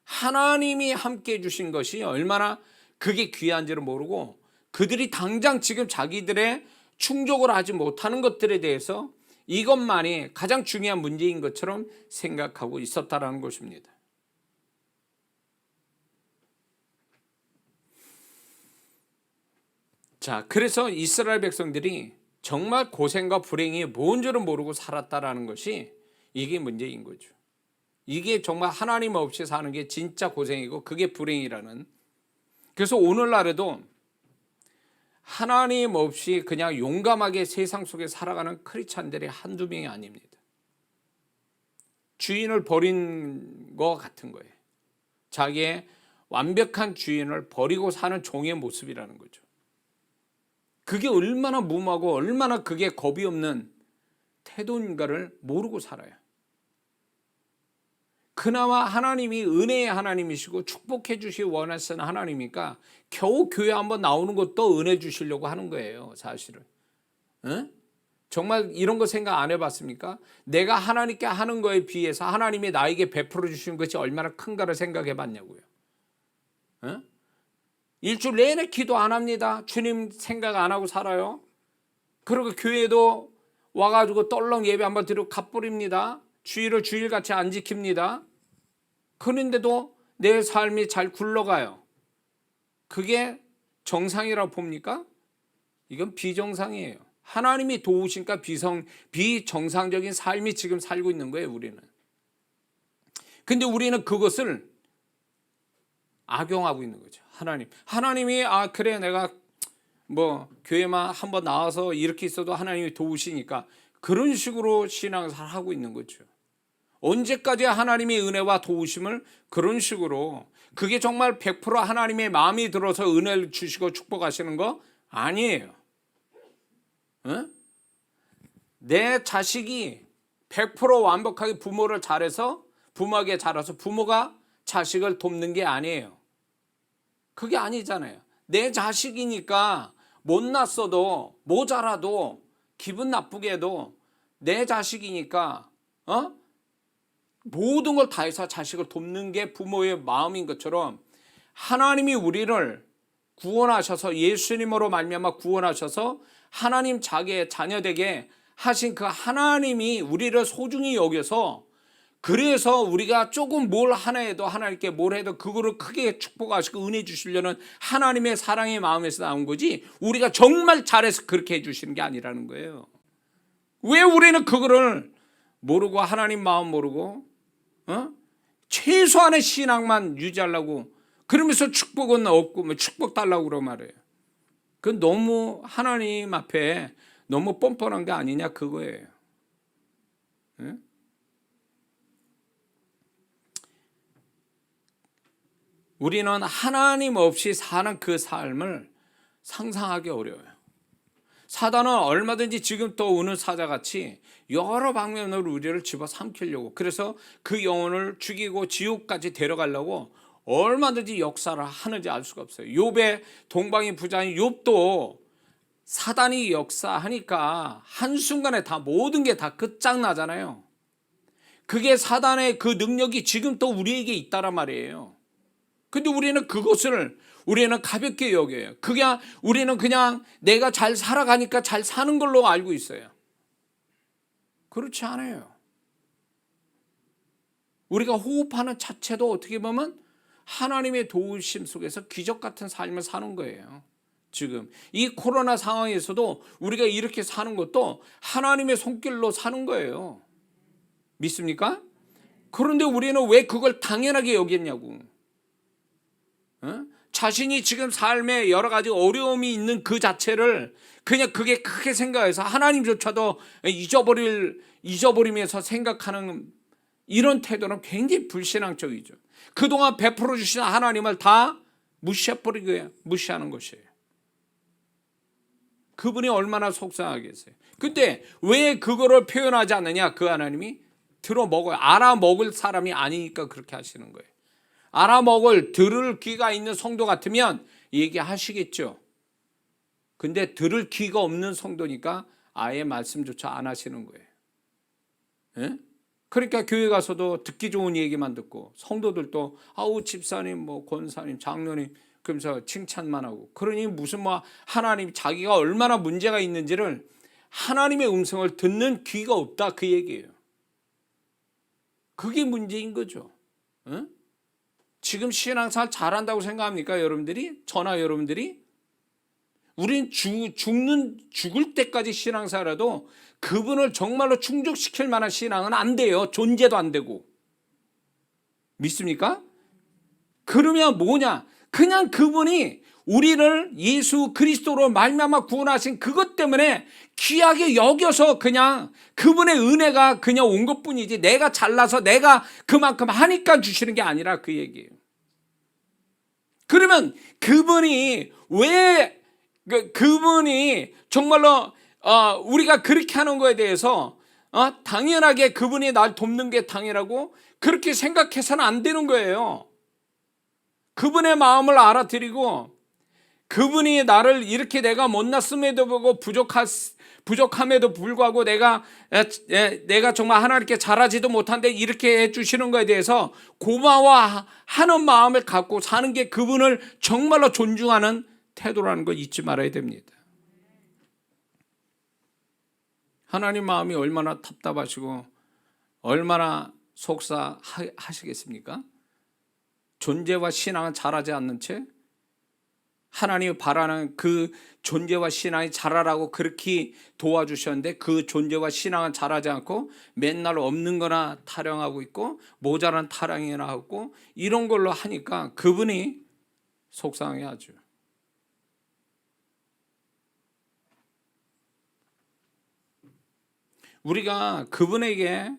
Speaker 1: 하나님이 함께 해주신 것이 얼마나 그게 귀한지를 모르고 그들이 당장 지금 자기들의 충족을 하지 못하는 것들에 대해서 이것만이 가장 중요한 문제인 것처럼 생각하고 있었다는 것입니다. 자, 그래서 이스라엘 백성들이 정말 고생과 불행이 뭔 줄은 모르고 살았다라는 것이 이게 문제인 거죠. 이게 정말 하나님 없이 사는 게 진짜 고생이고 그게 불행이라는. 그래서 오늘날에도 하나님 없이 그냥 용감하게 세상 속에 살아가는 크리스찬들이 한두 명이 아닙니다. 주인을 버린 것 같은 거예요. 자기의 완벽한 주인을 버리고 사는 종의 모습이라는 거죠. 그게 얼마나 무모하고 얼마나 그게 겁이 없는 태도인가를 모르고 살아요. 그나마 하나님이 은혜의 하나님이시고 축복해 주시기 원하시는 하나님이니까 겨우 교회 한번 나오는 것도 은혜 주시려고 하는 거예요, 사실은. 응? 정말 이런 거 생각 안 해봤습니까? 내가 하나님께 하는 거에 비해서 하나님이 나에게 베풀어 주시는 것이 얼마나 큰가를 생각해 봤냐고요. 응? 일주일 내내 기도 안 합니다. 주님 생각 안 하고 살아요. 그리고 교회도 와가지고 떨렁 예배 한번 드리고 갚버립니다. 주일을 주일같이 안 지킵니다. 그런데도 내 삶이 잘 굴러가요. 그게 정상이라고 봅니까? 이건 비정상이에요. 하나님이 도우시니까 비정상적인 삶이 지금 살고 있는 거예요, 우리는. 근데 우리는 그것을 악용하고 있는 거죠. 하나님이 그래 내가 교회만 한번 나와서 이렇게 있어도 하나님이 도우시니까 그런 식으로 신앙생활 하고 있는 거죠. 언제까지 하나님의 은혜와 도우심을 그런 식으로, 그게 정말 100% 하나님의 마음이 들어서 은혜를 주시고 축복하시는 거 아니에요. 응? 내 자식이 100% 완벽하게 부모에게 잘해서 부모가 자식을 돕는 게 아니에요. 그게 아니잖아요. 내 자식이니까 못났어도 모자라도 기분 나쁘게 해도 내 자식이니까 모든 걸 다해서 자식을 돕는 게 부모의 마음인 것처럼 하나님이 우리를 구원하셔서 예수님으로 말미암아 구원하셔서 하나님 자기의 자녀되게 하신 그 하나님이 우리를 소중히 여겨서, 그래서 우리가 조금 뭘 하나 해도 하나님께 뭘 해도 그거를 크게 축복하시고 은혜 주시려는 하나님의 사랑의 마음에서 나온 거지, 우리가 정말 잘해서 그렇게 해주시는 게 아니라는 거예요. 왜 우리는 그거를 모르고 하나님 마음 모르고 최소한의 신앙만 유지하려고 그러면서 축복은 없고 축복 달라고 그러고 말이에요. 그건 너무 하나님 앞에 너무 뻔뻔한 게 아니냐 그거예요. 우리는 하나님 없이 사는 그 삶을 상상하기 어려워요. 사단은 얼마든지 지금 또 오는 사자같이 여러 방면으로 우리를 집어삼키려고, 그래서 그 영혼을 죽이고 지옥까지 데려가려고 얼마든지 역사를 하는지 알 수가 없어요. 욥의 동방의 부자인 욥도 사단이 역사하니까 한순간에 다 모든 게 다 끝장나잖아요. 그게 사단의 그 능력이 지금 또 우리에게 있다란 말이에요. 근데 우리는 가볍게 여겨요. 우리는 그냥 내가 잘 살아가니까 잘 사는 걸로 알고 있어요. 그렇지 않아요. 우리가 호흡하는 자체도 어떻게 보면 하나님의 도우심 속에서 기적 같은 삶을 사는 거예요. 지금 이 코로나 상황에서도 우리가 이렇게 사는 것도 하나님의 손길로 사는 거예요. 믿습니까? 그런데 우리는 왜 그걸 당연하게 여겼냐고. 자신이 지금 삶에 여러 가지 어려움이 있는 그 자체를 그냥 그게 크게 생각해서 하나님조차도 잊어버리면서 생각하는 이런 태도는 굉장히 불신앙적이죠. 그동안 베풀어 주신 하나님을 다 무시하는 것이에요. 그분이 얼마나 속상하겠어요. 근데 왜 그거를 표현하지 않느냐? 그 하나님이 들어먹어요. 알아먹을 사람이 아니니까 그렇게 하시는 거예요. 들을 귀가 있는 성도 같으면 얘기하시겠죠. 근데 들을 귀가 없는 성도니까 아예 말씀조차 안 하시는 거예요. 예? 그러니까 교회 가서도 듣기 좋은 얘기만 듣고, 성도들도 아우 집사님 권사님 장로님 그러면서 칭찬만 하고, 그러니 무슨 하나님 자기가 얼마나 문제가 있는지를 하나님의 음성을 듣는 귀가 없다 그 얘기예요. 그게 문제인 거죠. 예? 지금 신앙생활 잘한다고 생각합니까 여러분들이? 저나 여러분들이? 우린 죽을 때까지 신앙생활해도 그분을 정말로 충족시킬 만한 신앙은 안 돼요. 존재도 안 되고. 믿습니까? 그러면 뭐냐? 그냥 그분이 우리를 예수 그리스도로 말미암아 구원하신 그것 때문에 귀하게 여겨서 그냥 그분의 은혜가 그냥 온 것뿐이지, 내가 잘나서 내가 그만큼 하니까 주시는 게 아니라 그 얘기예요. 그러면 그분이 정말로 우리가 그렇게 하는 거에 대해서 당연하게 그분이 날 돕는 게 당연하고 그렇게 생각해서는 안 되는 거예요. 그분의 마음을 알아들이고, 그분이 나를 이렇게 내가 못났음에도 불구하고 부족함에도 불구하고 내가 정말 하나님께 잘하지도 못한데 이렇게 해주시는 거에 대해서 고마워하는 마음을 갖고 사는 게 그분을 정말로 존중하는 태도라는 걸 잊지 말아야 됩니다. 하나님 마음이 얼마나 답답하시고 얼마나 속상하시겠습니까? 존재와 신앙은 잘하지 않는 채 하나님이 바라는 그 존재와 신앙이 자라라고 그렇게 도와주셨는데 그 존재와 신앙은 자라지 않고 맨날 없는 거나 타령하고 있고 모자란 타령이나 하고 이런 걸로 하니까 그분이 속상해하죠. 우리가 그분에게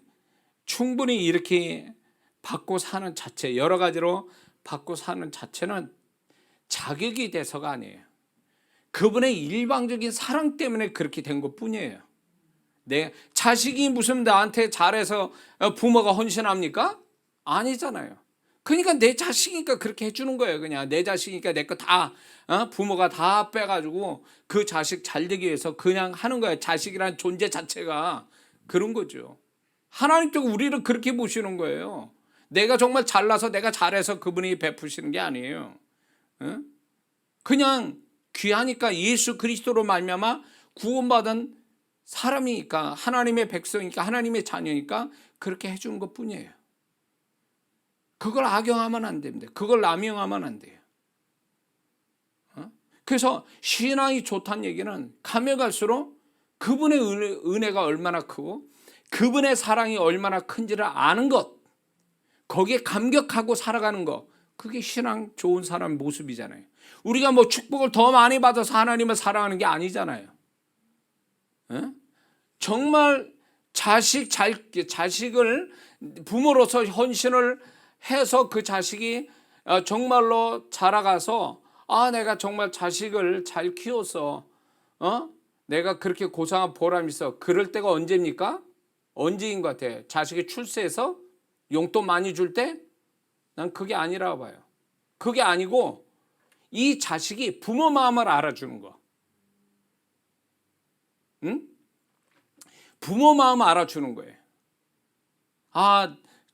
Speaker 1: 충분히 이렇게 받고 사는 자체, 여러 가지로 받고 사는 자체는 자격이 돼서가 아니에요. 그분의 일방적인 사랑 때문에 그렇게 된 것뿐이에요. 내 자식이 무슨 나한테 잘해서 부모가 헌신합니까? 아니잖아요. 그러니까 내 자식이니까 그렇게 해주는 거예요. 그냥 내 자식이니까 내 거 다 부모가 다 빼가지고 그 자식 잘 되기 위해서 그냥 하는 거예요. 자식이란 존재 자체가 그런 거죠. 하나님도 우리를 그렇게 보시는 거예요. 내가 정말 잘나서 내가 잘해서 그분이 베푸시는 게 아니에요. 그냥 귀하니까 예수 그리스도로 말미암아 구원받은 사람이니까, 하나님의 백성이니까, 하나님의 자녀니까 그렇게 해주는 것뿐이에요. 그걸 악용하면 안 됩니다. 그걸 남용하면 안 돼요. 그래서 신앙이 좋다는 얘기는 가면 갈수록 그분의 은혜가 얼마나 크고 그분의 사랑이 얼마나 큰지를 아는 것, 거기에 감격하고 살아가는 것, 그게 신앙 좋은 사람의 모습이잖아요. 우리가 뭐 축복을 더 많이 받아서 하나님을 사랑하는 게 아니잖아요. 정말 자식을 부모로서 헌신을 해서 그 자식이 정말로 자라가서 내가 정말 자식을 잘 키워서 내가 그렇게 고상한 보람이 있어. 그럴 때가 언제입니까? 언제인 것 같아? 자식이 출세해서 용돈 많이 줄 때? 난 그게 아니라고 봐요. 그게 아니고 이 자식이 부모 마음을 알아주는 거. 부모 마음을 알아주는 거예요.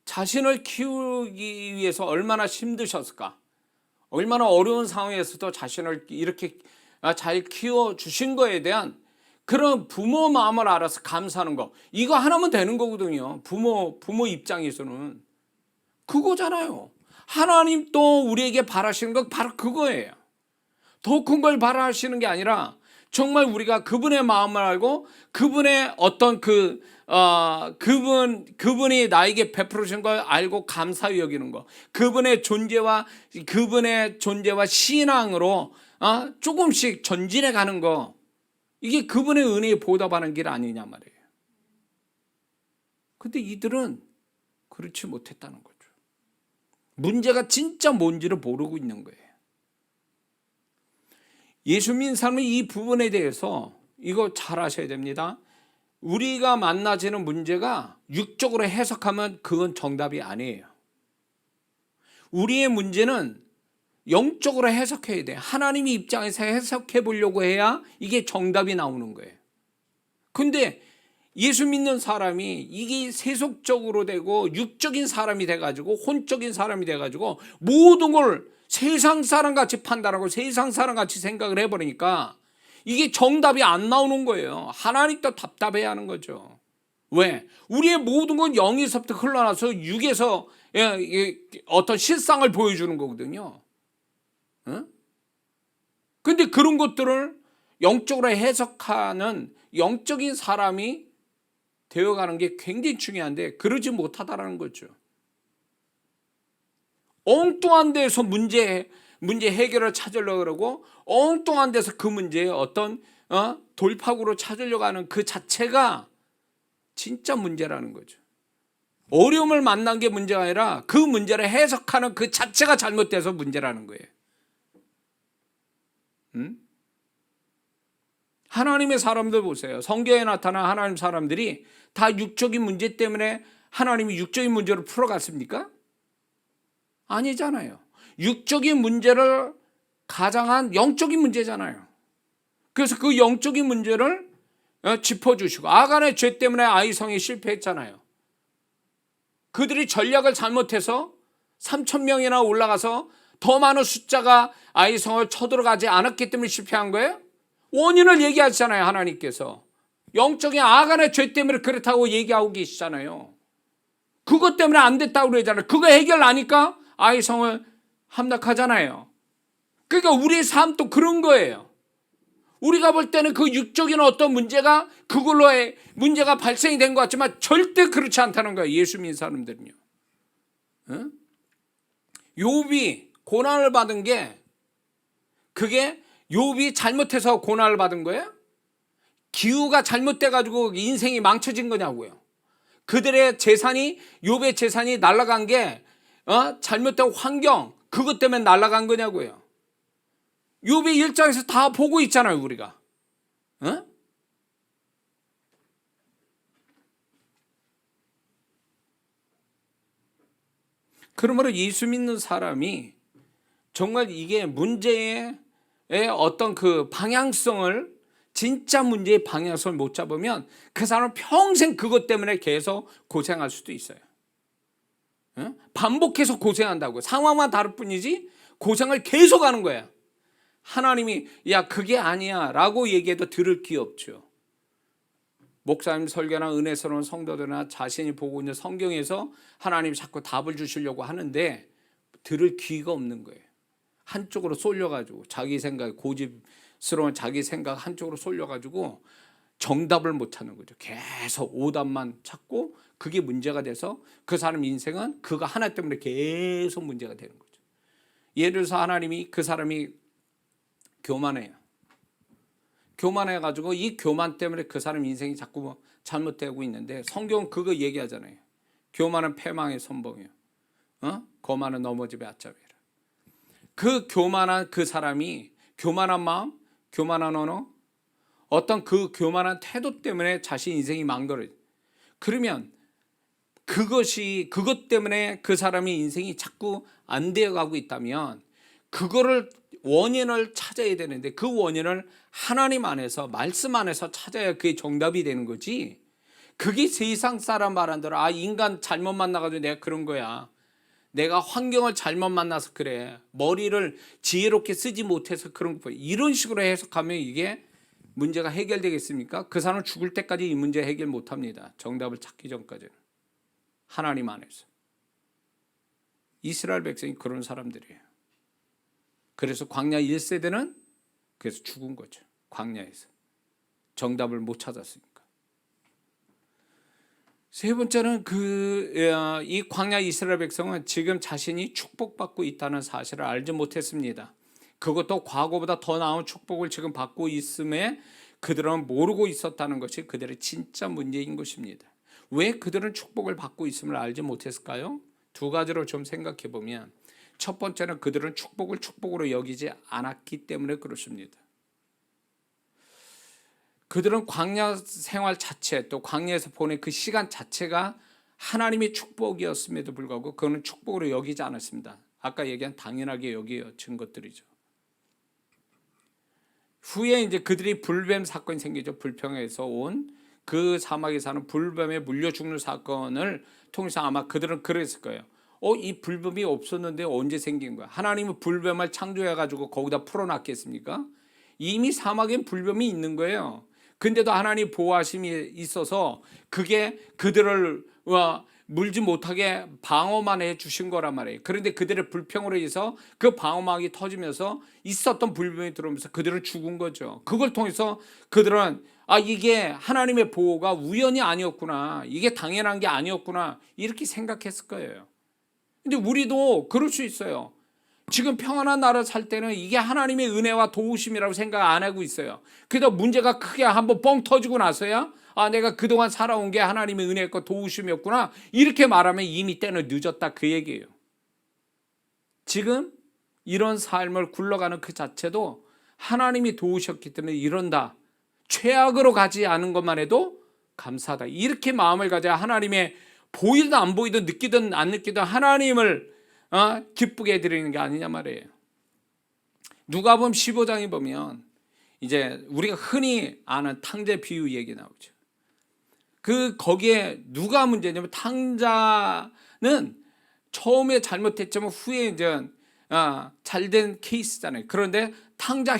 Speaker 1: 자신을 키우기 위해서 얼마나 힘드셨을까? 얼마나 어려운 상황에서도 자신을 이렇게 잘 키워주신 거에 대한 그런 부모 마음을 알아서 감사하는 거, 이거 하나면 되는 거거든요. 부모 입장에서는 그거잖아요. 하나님 또 우리에게 바라시는 거 바로 그거예요. 더 큰 걸 바라시는 게 아니라 정말 우리가 그분의 마음을 알고 그분의 어떤 그분이 나에게 베풀으신 걸 알고 감사히 여기는 거, 그분의 존재와 신앙으로 조금씩 전진해 가는 거, 이게 그분의 은혜에 보답하는 길 아니냐 말이에요. 근데 이들은 그렇지 못했다는 거죠. 문제가 진짜 뭔지를 모르고 있는 거예요. 예수 믿는 사람은 이 부분에 대해서 이거 잘 아셔야 됩니다. 우리가 만나지는 문제가 육적으로 해석하면 그건 정답이 아니에요. 우리의 문제는 영적으로 해석해야 돼. 하나님의 입장에서 해석해 보려고 해야 이게 정답이 나오는 거예요. 근데 예수 믿는 사람이 이게 세속적으로 되고 육적인 사람이 돼가지고 혼적인 사람이 돼가지고 모든 걸 세상 사람 같이 판단하고 세상 사람 같이 생각을 해버리니까 이게 정답이 안 나오는 거예요. 하나님도 답답해 하는 거죠. 왜? 우리의 모든 건 영에서부터 흘러나서 육에서 어떤 실상을 보여주는 거거든요. 근데 그런 것들을 영적으로 해석하는 영적인 사람이 되어가는 게 굉장히 중요한데 그러지 못하다라는 거죠. 엉뚱한 데서 문제 해결을 찾으려고 그러고 엉뚱한 데서 그 문제에 어떤 돌파구로 찾으려고 하는 그 자체가 진짜 문제라는 거죠. 어려움을 만난 게 문제가 아니라 그 문제를 해석하는 그 자체가 잘못돼서 문제라는 거예요. 하나님의 사람들 보세요. 성경에 나타난 하나님 사람들이 다 육적인 문제 때문에 하나님이 육적인 문제를 풀어갔습니까? 아니잖아요. 육적인 문제를 가장한 영적인 문제잖아요. 그래서 그 영적인 문제를 짚어주시고, 아간의 죄 때문에 아이성이 실패했잖아요. 그들이 전략을 잘못해서 3,000명이나 올라가서 더 많은 숫자가 아이성을 쳐들어가지 않았기 때문에 실패한 거예요. 원인을 얘기하시잖아요. 하나님께서 영적인 아간의 죄 때문에 그렇다고 얘기하고 계시잖아요. 그것 때문에 안 됐다고 그러잖아요. 그거 해결하니까 아이성을 함락하잖아요. 그러니까 우리의 삶도 그런 거예요. 우리가 볼 때는 그 육적인 어떤 문제가 그걸로 문제가 발생이 된 것 같지만 절대 그렇지 않다는 거예요. 예수 믿는 사람들은요. 욥이 고난을 받은 게 그게 욥이 잘못해서 고난을 받은 거예요? 기후가 잘못돼가지고 인생이 망쳐진 거냐고요. 그들의 재산이, 욥의 재산이 날아간 게 잘못된 환경, 그것 때문에 날아간 거냐고요. 욥의 일장에서 다 보고 있잖아요, 우리가. 그러므로 예수 믿는 사람이 정말 이게 문제의 어떤 그 방향성을 진짜 문제의 방향성을 못 잡으면 그 사람은 평생 그것 때문에 계속 고생할 수도 있어요. 반복해서 고생한다고. 상황만 다를 뿐이지 고생을 계속하는 거야. 하나님이 야 그게 아니야 라고 얘기해도 들을 귀 없죠. 목사님 설교나 은혜스러운 성도들이나 자신이 보고 있는 성경에서 하나님이 자꾸 답을 주시려고 하는데 들을 귀가 없는 거예요. 한쪽으로 쏠려가지고 자기 생각, 고집스러운 자기 생각 한쪽으로 쏠려가지고 정답을 못 찾는 거죠. 계속 오답만 찾고 그게 문제가 돼서 그 사람 인생은 그거 하나 때문에 계속 문제가 되는 거죠. 예를 들어서 하나님이 그 사람이 교만해요. 교만해가지고 이 교만 때문에 그 사람 인생이 자꾸 잘못되고 있는데 성경은 그거 얘기하잖아요. 교만은 패망의 선봉이요. 거만은 넘어집의 아첨이라. 그 교만한 그 사람이 교만한 마음, 교만한 언어, 어떤 그 교만한 태도 때문에 자신 인생이 망설어요. 그러면 그것 때문에 그 사람의 인생이 자꾸 안 되어가고 있다면 그거를 원인을 찾아야 되는데 그 원인을 하나님 안에서 말씀 안에서 찾아야 그게 정답이 되는 거지. 그게 세상 사람 말한 대로 인간 잘못 만나가지고 내가 그런 거야. 내가 환경을 잘못 만나서 그래. 머리를 지혜롭게 쓰지 못해서 그런 거야. 이런 식으로 해석하면 이게 문제가 해결되겠습니까? 그 사람은 죽을 때까지 이 문제 해결 못합니다. 정답을 찾기 전까지는. 하나님 안에서. 이스라엘 백성이 그런 사람들이에요. 그래서 광야 1세대는 그래서 죽은 거죠. 광야에서. 정답을 못 찾았으니까. 세 번째는 이 광야 이스라엘 백성은 지금 자신이 축복받고 있다는 사실을 알지 못했습니다. 그것도 과거보다 더 나은 축복을 지금 받고 있음에 그들은 모르고 있었다는 것이 그들의 진짜 문제인 것입니다. 왜 그들은 축복을 받고 있음을 알지 못했을까요? 두 가지로 좀 생각해 보면 첫 번째는 그들은 축복을 축복으로 여기지 않았기 때문에 그렇습니다. 그들은 광야 생활 자체 또 광야에서 보낸 그 시간 자체가 하나님의 축복이었음에도 불구하고 그거는 축복으로 여기지 않았습니다. 아까 얘기한 당연하게 여겨진 것들이죠. 후에 이제 그들이 불뱀 사건이 생기죠. 불평에서 온 그 사막에 사는 불뱀에 물려 죽는 사건을 통해서 아마 그들은 그랬을 거예요. 이 불뱀이 없었는데 언제 생긴 거야? 하나님은 불뱀을 창조해가지고 거기다 풀어놨겠습니까? 이미 사막엔 불뱀이 있는 거예요. 근데도 하나님 보호하심이 있어서 그게 그들을 물지 못하게 방어만 해 주신 거란 말이에요. 그런데 그들의 불평으로 해서 그 방어막이 터지면서 있었던 불뱀이 들어오면서 그들은 죽은 거죠. 그걸 통해서 그들은 이게 하나님의 보호가 우연이 아니었구나. 이게 당연한 게 아니었구나. 이렇게 생각했을 거예요. 근데 우리도 그럴 수 있어요. 지금 평안한 나라 살 때는 이게 하나님의 은혜와 도우심이라고 생각 안 하고 있어요. 그래도 문제가 크게 한번 뻥 터지고 나서야 내가 그동안 살아온 게 하나님의 은혜였고 도우심이었구나 이렇게 말하면 이미 때는 늦었다 그 얘기예요. 지금 이런 삶을 굴러가는 그 자체도 하나님이 도우셨기 때문에 이런다. 최악으로 가지 않은 것만 해도 감사하다. 이렇게 마음을 가져야 하나님의 보이든 안 보이든 느끼든 안 느끼든 하나님을 기쁘게 해드리는 게 아니냐 말이에요. 누가복음 15장에 보면 이제 우리가 흔히 아는 탕자 비유 얘기 나오죠. 거기에 누가 문제냐면 탕자는 처음에 잘못했지만 후에 이제 잘된 케이스잖아요. 그런데 탕자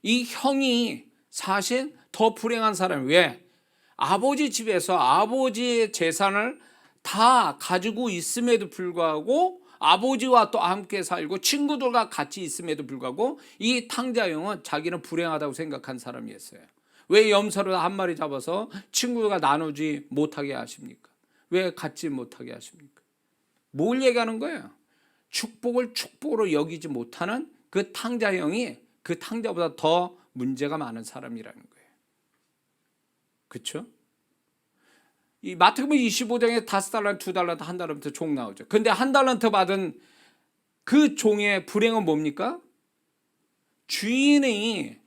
Speaker 1: 이 형이 사실 더 불행한 사람. 왜? 아버지 집에서 아버지의 재산을 다 가지고 있음에도 불구하고 아버지와 또 함께 살고 친구들과 같이 있음에도 불구하고 이 탕자 형은 자기는 불행하다고 생각한 사람이었어요. 왜 염소를 한 마리 잡아서 친구가 나누지 못하게 하십니까? 왜 갖지 못하게 하십니까? 뭘 얘기하는 거예요? 축복을 축복으로 여기지 못하는 그 탕자 형이 그 탕자보다 더 문제가 많은 사람이라는 거예요. 그렇죠? 이 마태복음 25장에 5달란트, 2달란트, 1달란트 종 나오죠. 근데 1달란트 받은 그 종의 불행은 뭡니까? 주인이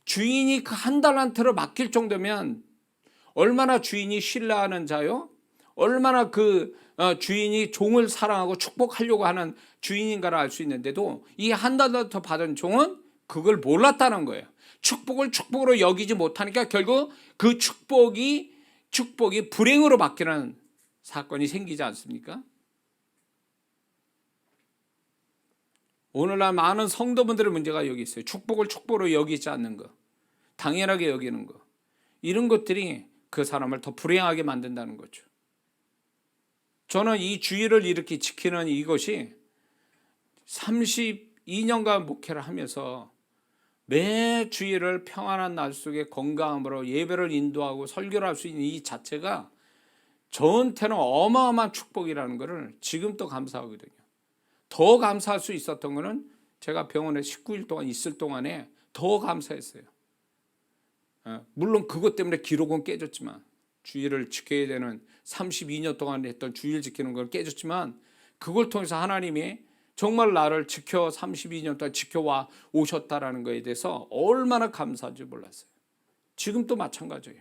Speaker 1: 그 1달란트를 맡길 정도면 얼마나 주인이 신뢰하는 자요? 얼마나 주인이 종을 사랑하고 축복하려고 하는 주인인가를 알 수 있는데도 이 1달란트 받은 종은 그걸 몰랐다는 거예요. 축복을 축복으로 여기지 못하니까 결국 그 축복이 불행으로 바뀌는 사건이 생기지 않습니까? 오늘날 많은 성도분들의 문제가 여기 있어요. 축복을 축복으로 여기지 않는 것, 당연하게 여기는 것, 이런 것들이 그 사람을 더 불행하게 만든다는 거죠. 저는 이 주의를 이렇게 지키는 이것이 32년간 목회를 하면서 매 주일을 평안한 날 속에 건강함으로 예배를 인도하고 설교를 할 수 있는 이 자체가 저한테는 어마어마한 축복이라는 것을 지금 또 감사하거든요. 더 감사할 수 있었던 것은 제가 병원에 19일 동안 있을 동안에 더 감사했어요. 물론 그것 때문에 기록은 깨졌지만, 주일을 지켜야 되는 32년 동안 했던 주일 지키는 걸 깨졌지만, 그걸 통해서 하나님이 정말 나를 32년 동안 지켜와 오셨다라는 것에 대해서 얼마나 감사한지 몰랐어요. 지금도 마찬가지예요.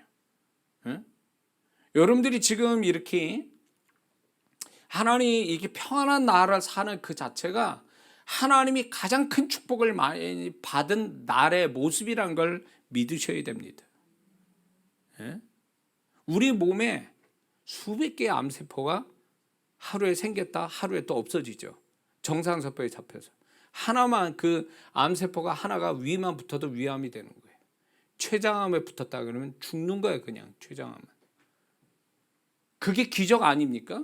Speaker 1: 여러분들이 지금 이렇게 하나님이 이렇게 평안한 나라를 사는 그 자체가 하나님이 가장 큰 축복을 많이 받은 날의 모습이란 걸 믿으셔야 됩니다. 우리 몸에 수백 개의 암세포가 하루에 생겼다 하루에 또 없어지죠. 정상세포에 잡혀서 하나만, 그 암세포가 하나가 위만 붙어도 위암이 되는 거예요. 췌장암에 붙었다 그러면 죽는 거예요. 그냥 췌장암은. 그게 기적 아닙니까?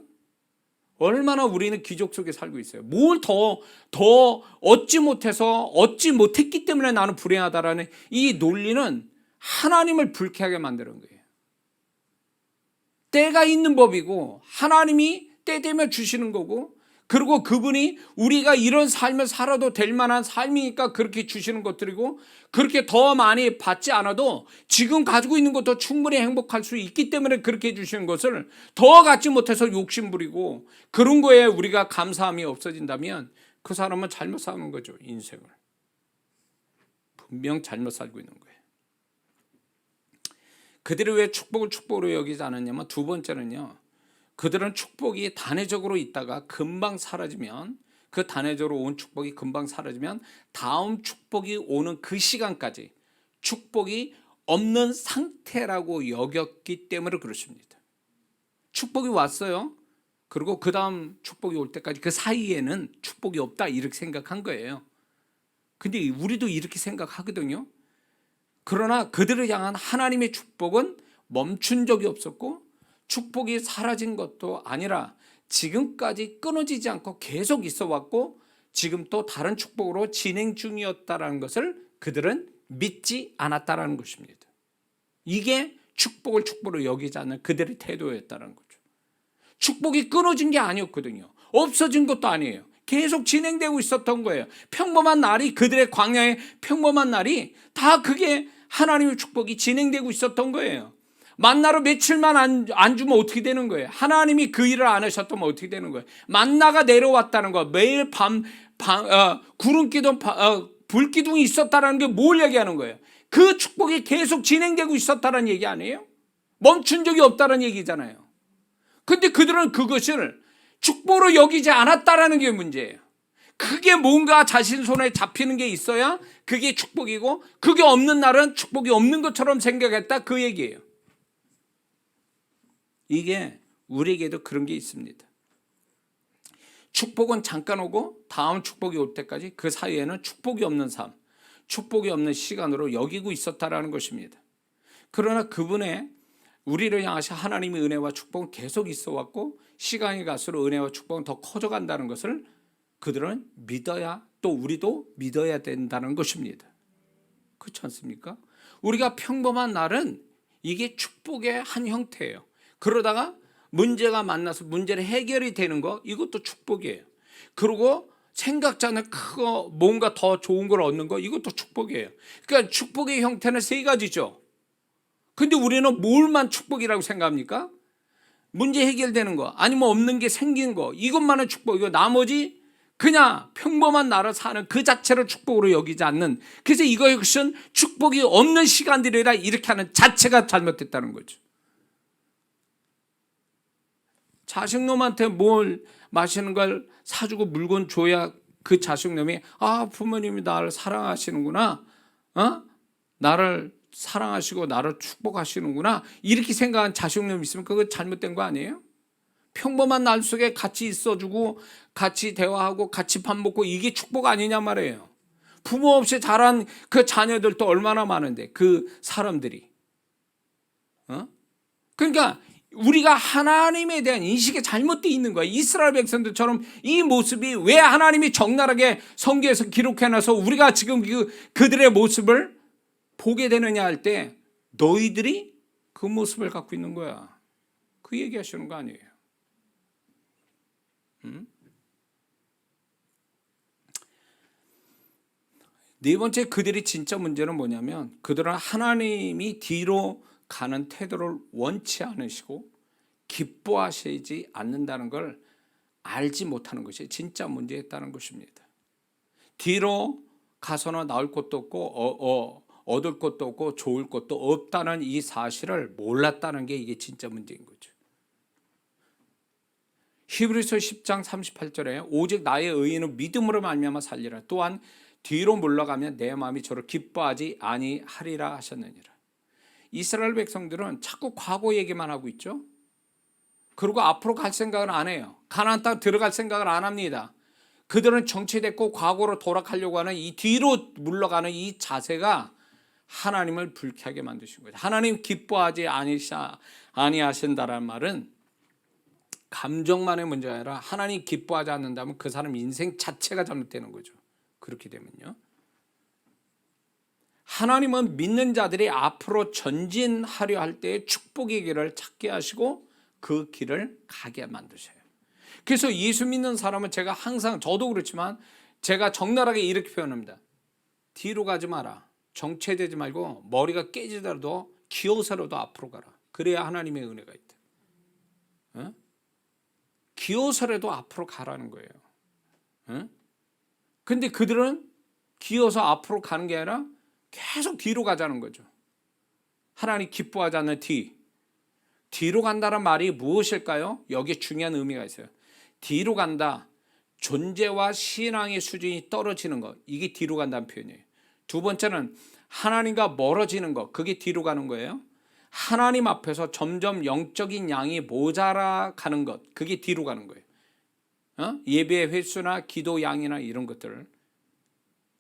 Speaker 1: 얼마나 우리는 기적 속에 살고 있어요. 뭘 더 얻지 못했기 때문에 나는 불행하다라는 이 논리는 하나님을 불쾌하게 만드는 거예요. 때가 있는 법이고 하나님이 때 되면 주시는 거고, 그리고 그분이 우리가 이런 삶을 살아도 될 만한 삶이니까 그렇게 주시는 것들이고, 그렇게 더 많이 받지 않아도 지금 가지고 있는 것도 충분히 행복할 수 있기 때문에 그렇게 해주시는 것을 더 갖지 못해서 욕심부리고 그런 거에 우리가 감사함이 없어진다면 그 사람은 잘못 사는 거죠. 인생을 분명 잘못 살고 있는 거예요. 그들이 왜 축복을 축복으로 여기지 않았냐면, 두 번째는요, 그들은 축복이 단회적으로 있다가 금방 사라지면, 그 단회적으로 온 축복이 금방 사라지면 다음 축복이 오는 그 시간까지 축복이 없는 상태라고 여겼기 때문에 그렇습니다. 축복이 왔어요. 그리고 그 다음 축복이 올 때까지 그 사이에는 축복이 없다 이렇게 생각한 거예요. 근데 우리도 이렇게 생각하거든요. 그러나 그들을 향한 하나님의 축복은 멈춘 적이 없었고 축복이 사라진 것도 아니라 지금까지 끊어지지 않고 계속 있어 왔고 지금 또 다른 축복으로 진행 중이었다는 것을 그들은 믿지 않았다는 것입니다. 이게 축복을 축복으로 여기지 않는 그들의 태도였다는 거죠. 축복이 끊어진 게 아니었거든요. 없어진 것도 아니에요. 계속 진행되고 있었던 거예요. 평범한 날이, 그들의 광야의 평범한 날이 다 그게 하나님의 축복이 진행되고 있었던 거예요. 만나로 며칠만 안 주면 어떻게 되는 거예요? 하나님이 그 일을 안 하셨다면 어떻게 되는 거예요? 만나가 내려왔다는 거, 매일 구름기둥, 불기둥이 있었다는 게 뭘 얘기하는 거예요? 그 축복이 계속 진행되고 있었다는 얘기 아니에요? 멈춘 적이 없다는 얘기잖아요. 근데 그들은 그것을 축복으로 여기지 않았다라는 게 문제예요. 그게 뭔가 자신 손에 잡히는 게 있어야 그게 축복이고, 그게 없는 날은 축복이 없는 것처럼 생각했다, 그 얘기예요. 이게 우리에게도 그런 게 있습니다. 축복은 잠깐 오고 다음 축복이 올 때까지 그 사이에는 축복이 없는 삶, 축복이 없는 시간으로 여기고 있었다라는 것입니다. 그러나 그분의 우리를 향하신 하나님의 은혜와 축복은 계속 있어 왔고, 시간이 갈수록 은혜와 축복은 더 커져간다는 것을 그들은 믿어야, 또 우리도 믿어야 된다는 것입니다. 그렇지 않습니까? 우리가 평범한 날은 이게 축복의 한 형태예요. 그러다가 문제가 만나서 문제를 해결이 되는 거, 이것도 축복이에요. 그리고 생각지 않은 크고 뭔가 더 좋은 걸 얻는 거, 이것도 축복이에요. 그러니까 축복의 형태는 세 가지죠. 근데 우리는 뭘만 축복이라고 생각합니까? 문제 해결되는 거, 아니면 없는 게 생긴 거, 이것만은 축복이고 나머지 그냥 평범한 나라 사는 그 자체를 축복으로 여기지 않는, 그래서 이것은 축복이 없는 시간들이라 이렇게 하는 자체가 잘못됐다는 거죠. 자식놈한테 뭘 마시는 걸 사주고 물건 줘야 그 자식놈이, 아, 부모님이 나를 사랑하시는구나, 나를 사랑하시고 나를 축복하시는구나 이렇게 생각한 자식놈 있으면 그거 잘못된 거 아니에요? 평범한 날 속에 같이 있어주고 같이 대화하고 같이 밥 먹고 이게 축복 아니냐 말이에요. 부모 없이 자란 그 자녀들도 얼마나 많은데 그 사람들이 그러니까 우리가 하나님에 대한 인식이 잘못되어 있는 거예요. 이스라엘 백성들처럼 이 모습이 왜 하나님이 적나라하게 성경에서 기록해놔서 우리가 지금 그들의 모습을 보게 되느냐 할 때 너희들이 그 모습을 갖고 있는 거야. 그 얘기하시는 거 아니에요. 네 번째 그들이 진짜 문제는 뭐냐면 그들은 하나님이 뒤로 가는 태도를 원치 않으시고 기뻐하시지 않는다는 걸 알지 못하는 것이 진짜 문제였다는 것입니다. 뒤로 가서는 나올 것도 없고 얻을 것도 없고 좋을 것도 없다는 이 사실을 몰랐다는 게 이게 진짜 문제인 거죠. 히브리서 10장 38절에 오직 나의 의인은 믿음으로 말미암아 살리라. 또한 뒤로 물러가면 내 마음이 저를 기뻐하지 아니하리라 하셨느니라. 이스라엘 백성들은 자꾸 과거 얘기만 하고 있죠. 그리고 앞으로 갈 생각을 안 해요. 가나안 땅 들어갈 생각을 안 합니다. 그들은 정체됐고 과거로 돌아가려고 하는 이 뒤로 물러가는 이 자세가 하나님을 불쾌하게 만드신 거죠. 하나님 기뻐하지 아니하신다라는 말은 감정만의 문제가 아니라 하나님 기뻐하지 않는다면 그 사람 인생 자체가 잘못되는 거죠. 그렇게 되면요. 하나님은 믿는 자들이 앞으로 전진하려 할 때 축복의 길을 찾게 하시고 그 길을 가게 만드셔요. 그래서 예수 믿는 사람은 제가 항상 저도 그렇지만 제가 적나라하게 이렇게 표현합니다. 뒤로 가지 마라. 정체되지 말고 머리가 깨지더라도 기어서라도 앞으로 가라. 그래야 하나님의 은혜가 있다. 기어서라도 앞으로 가라는 거예요. 근데 그들은 기어서 앞으로 가는 게 아니라 계속 뒤로 가자는 거죠. 하나님 기뻐하지 않는 뒤로 간다는 말이 무엇일까요? 여기에 중요한 의미가 있어요. 뒤로 간다. 존재와 신앙의 수준이 떨어지는 것. 이게 뒤로 간다는 표현이에요. 두 번째는 하나님과 멀어지는 것. 그게 뒤로 가는 거예요. 하나님 앞에서 점점 영적인 양이 모자라 가는 것. 그게 뒤로 가는 거예요. 예배의 횟수나 기도 양이나 이런 것들을.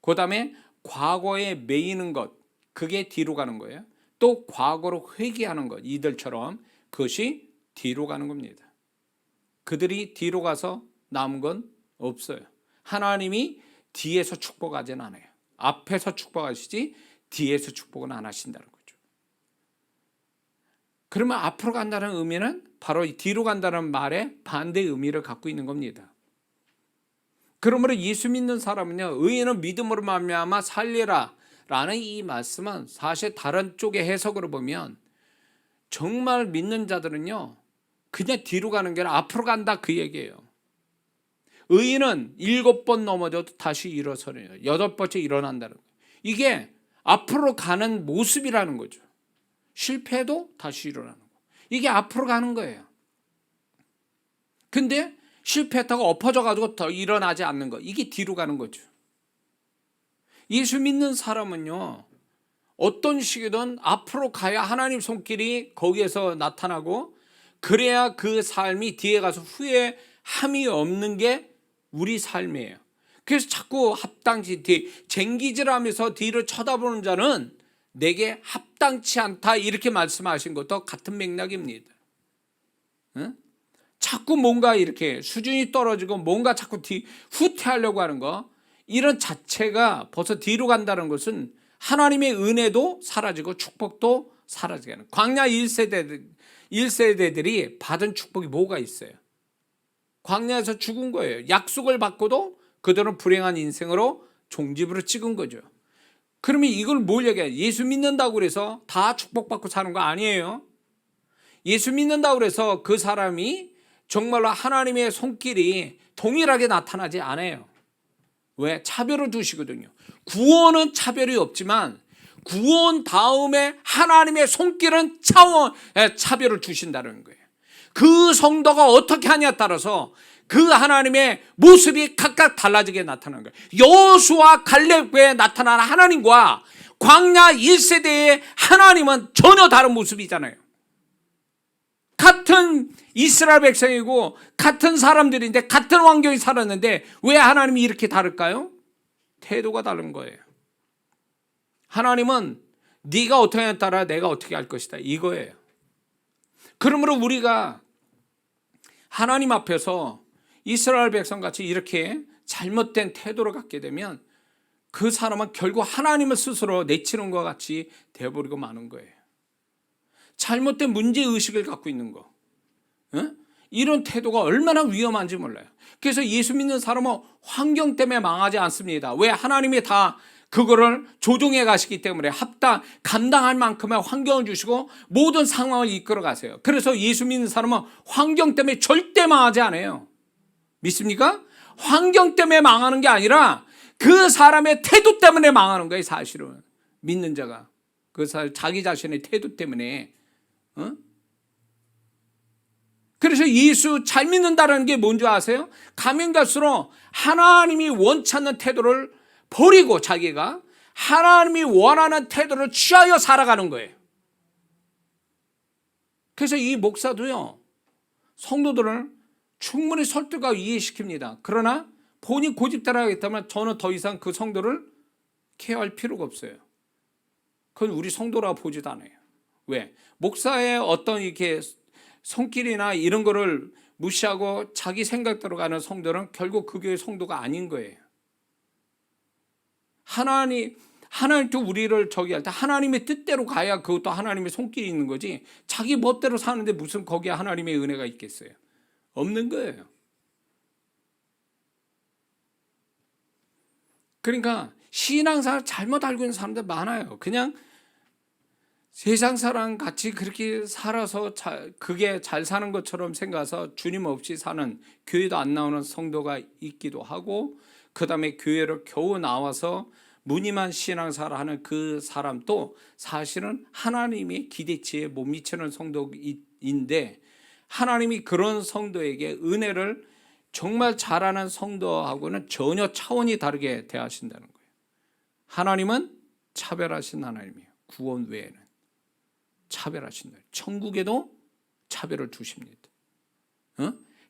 Speaker 1: 그 다음에 과거에 매이는 것. 그게 뒤로 가는 거예요. 또 과거로 회개하는 것. 이들처럼 그것이 뒤로 가는 겁니다. 그들이 뒤로 가서 남은 건 없어요. 하나님이 뒤에서 축복하지는 않아요. 앞에서 축복하시지 뒤에서 축복은 안 하신다는 거죠. 그러면 앞으로 간다는 의미는 바로 뒤로 간다는 말의 반대 의미를 갖고 있는 겁니다. 그러므로 예수 믿는 사람은요, 의인은 믿음으로 말미암아 살리라 라는 이 말씀은 사실 다른 쪽의 해석으로 보면 정말 믿는 자들은요 그냥 뒤로 가는 게 아니라 앞으로 간다 그 얘기예요. 의인은 7번 넘어져도 다시 일어서요. 8번째 일어난다는 거예요. 이게 앞으로 가는 모습이라는 거죠. 실패해도 다시 일어나는 거. 이게 앞으로 가는 거예요. 근데 실패했다고 엎어져 가지고 더 일어나지 않는 거. 이게 뒤로 가는 거죠. 예수 믿는 사람은요 어떤 식이든 앞으로 가야 하나님 손길이 거기에서 나타나고 그래야 그 삶이 뒤에 가서 후회함이 없는 게 우리 삶이에요. 그래서 자꾸 합당치 쟁기질하면서 뒤를 쳐다보는 자는 내게 합당치 않다 이렇게 말씀하신 것도 같은 맥락입니다. 자꾸 뭔가 이렇게 수준이 떨어지고 뭔가 자꾸 후퇴하려고 하는 거 이런 자체가 벌써 뒤로 간다는 것은 하나님의 은혜도 사라지고 축복도 사라지게 하는 광야 1세대들이 받은 축복이 뭐가 있어요? 광야에서 죽은 거예요. 약속을 받고도 그들은 불행한 인생으로 종집으로 찍은 거죠. 그러면 이걸 뭘 얘기해요? 예수 믿는다고 해서 다 축복받고 사는 거 아니에요. 예수 믿는다고 해서 그 사람이 정말로 하나님의 손길이 동일하게 나타나지 않아요. 왜? 차별을 두시거든요. 구원은 차별이 없지만 구원 다음에 하나님의 손길은 차별을 주신다는 거예요. 그 성도가 어떻게 하냐에 따라서 그 하나님의 모습이 각각 달라지게 나타나는 거예요. 여호수아 갈렙에 나타나는 하나님과 광야 1세대의 하나님은 전혀 다른 모습이잖아요. 같은 이스라엘 백성이고 같은 사람들인데 같은 환경에 살았는데 왜 하나님이 이렇게 다를까요? 태도가 다른 거예요. 하나님은 네가 어떻게 하냐에 따라 내가 어떻게 할 것이다 이거예요. 그러므로 우리가 하나님 앞에서 이스라엘 백성같이 이렇게 잘못된 태도를 갖게 되면 그 사람은 결국 하나님을 스스로 내치는 것 같이 되어버리고 마는 거예요. 잘못된 문제의식을 갖고 있는 거. 이런 태도가 얼마나 위험한지 몰라요. 그래서 예수 믿는 사람은 환경 때문에 망하지 않습니다. 왜? 하나님이 다 그거를 조종해 가시기 때문에 감당할 만큼의 환경을 주시고 모든 상황을 이끌어 가세요. 그래서 예수 믿는 사람은 환경 때문에 절대 망하지 않아요. 믿습니까? 환경 때문에 망하는 게 아니라 그 사람의 태도 때문에 망하는 거예요. 사실은 믿는 자가 자기 자신의 태도 때문에. 그래서 예수 잘 믿는다는 게 뭔지 아세요? 가면 갈수록 하나님이 원치 않는 태도를 버리고 자기가 하나님이 원하는 태도를 취하여 살아가는 거예요. 그래서 이 목사도요, 성도들을 충분히 설득하고 이해시킵니다. 그러나 본인 고집대로 하겠다면 저는 더 이상 그 성도를 케어할 필요가 없어요. 그건 우리 성도라고 보지도 않아요. 왜? 목사의 어떤 이렇게 손길이나 이런 거를 무시하고 자기 생각대로 가는 성도는 결국 그 교회 성도가 아닌 거예요. 하나님도 우리를 저기 할 때 하나님의 뜻대로 가야 그것도 하나님의 손길이 있는 거지, 자기 멋대로 사는데 무슨 거기에 하나님의 은혜가 있겠어요? 없는 거예요. 그러니까 신앙생활 잘못 알고 있는 사람들 많아요. 그냥 세상 사람 같이 그렇게 살아서 그게 잘 사는 것처럼 생각해서 주님 없이 사는, 교회도 안 나오는 성도가 있기도 하고, 그 다음에 교회를 겨우 나와서 무늬만 신앙생활 하는 그 사람도 사실은 하나님의 기대치에 못 미치는 성도인데, 하나님이 그런 성도에게 은혜를 정말 잘하는 성도하고는 전혀 차원이 다르게 대하신다는 거예요. 하나님은 차별하신 하나님이에요. 구원 외에는 차별하신다. 천국에도 차별을 두십니다.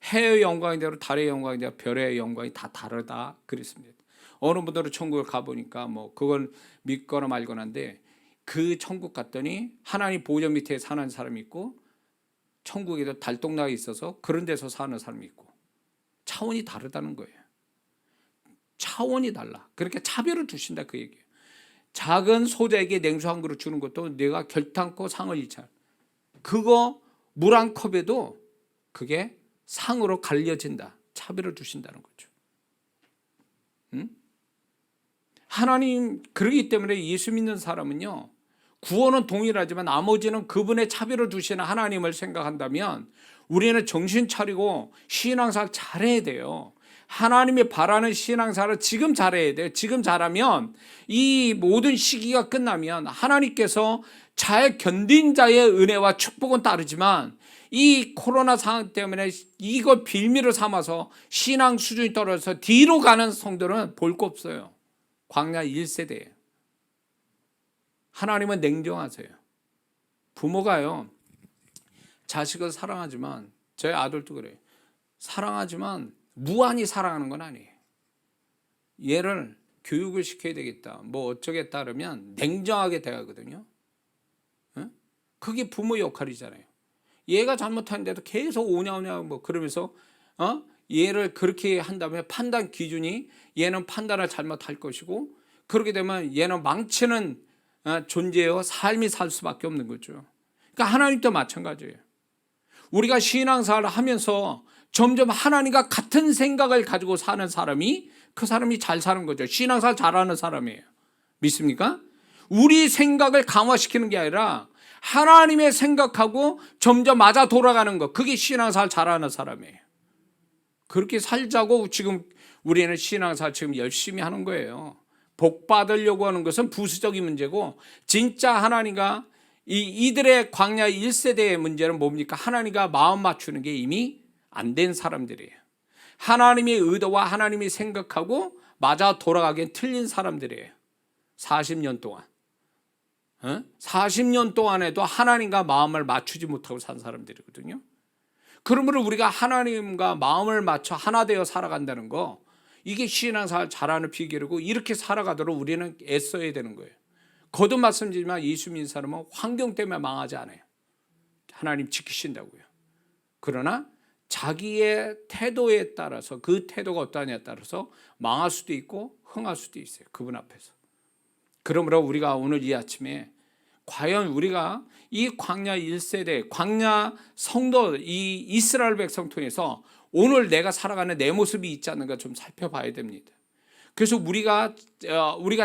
Speaker 1: 해의 영광이 대로 달의 영광이 대로 별의 영광이 다 다르다 그랬습니다. 어느 분들은 천국을 가보니까 뭐 그건 믿거나 말거나 한데, 그 천국 갔더니 하나님 보좌 밑에 사는 사람이 있고 천국에도 달동락이 있어서 그런 데서 사는 사람이 있고 차원이 다르다는 거예요. 차원이 달라. 그렇게 차별을 두신다 그 얘기예요. 작은 소자에게 냉수 한 그릇 주는 것도 내가 결탄코 상을 잃자. 그거 물 한 컵에도 그게 상으로 갈려진다. 차별을 두신다는 거죠. 하나님, 그러기 때문에 예수 믿는 사람은요, 구원은 동일하지만 나머지는 그분의 차별을 두시는 하나님을 생각한다면 우리는 정신 차리고 신앙생활 잘해야 돼요. 하나님이 바라는 신앙생활을 지금 잘해야 돼요. 지금 잘하면 이 모든 시기가 끝나면 하나님께서 잘 견딘 자의 은혜와 축복은 따르지만, 이 코로나 상황 때문에 이걸 빌미를 삼아서 신앙 수준이 떨어져서 뒤로 가는 성도는 볼 거 없어요. 광야 1세대예요. 하나님은 냉정하세요. 부모가요, 자식을 사랑하지만, 저희 아들도 그래요. 사랑하지만 무한히 사랑하는 건 아니에요. 얘를 교육을 시켜야 되겠다, 뭐 어쩌게 따르면 냉정하게 대하거든요. 그게 부모 역할이잖아요. 얘가 잘못하는데도 계속 오냐오냐 뭐 그러면서 얘를 그렇게 한다면 판단 기준이 얘는 판단을 잘못할 것이고, 그렇게 되면 얘는 망치는 존재요 삶이 살 수밖에 없는 거죠. 그러니까 하나님도 마찬가지예요. 우리가 신앙생활을 하면서 점점 하나님과 같은 생각을 가지고 사는 사람이, 그 사람이 잘 사는 거죠. 신앙생활 잘하는 사람이에요. 믿습니까? 우리 생각을 강화시키는 게 아니라 하나님의 생각하고 점점 맞아 돌아가는 거, 그게 신앙생활 잘하는 사람이에요. 그렇게 살자고 지금 우리는 신앙생활 지금 열심히 하는 거예요. 복 받으려고 하는 것은 부수적인 문제고, 진짜 하나님과 이들의 광야 1세대의 문제는 뭡니까? 하나님과 마음 맞추는 게 이미 안 된 사람들이에요. 하나님의 의도와 하나님이 생각하고 맞아 돌아가기엔 틀린 사람들이에요. 40년 동안. 40년 동안에도 하나님과 마음을 맞추지 못하고 산 사람들이거든요. 그러므로 우리가 하나님과 마음을 맞춰 하나 되어 살아간다는 거, 이게 신앙생활 잘하는 비결이고, 이렇게 살아가도록 우리는 애써야 되는 거예요. 거듭 말씀드리지만 예수 믿는 사람은 환경 때문에 망하지 않아요. 하나님 지키신다고요. 그러나 자기의 태도에 따라서, 그 태도가 어떠냐에 따라서 망할 수도 있고 흥할 수도 있어요. 그분 앞에서. 그러므로 우리가 오늘 이 아침에 과연 우리가 이 광야 1세대, 광야 성도, 이 이스라엘 백성 통해서 오늘 내가 살아가는 내 모습이 있지 않는가 좀 살펴봐야 됩니다. 그래서 우리가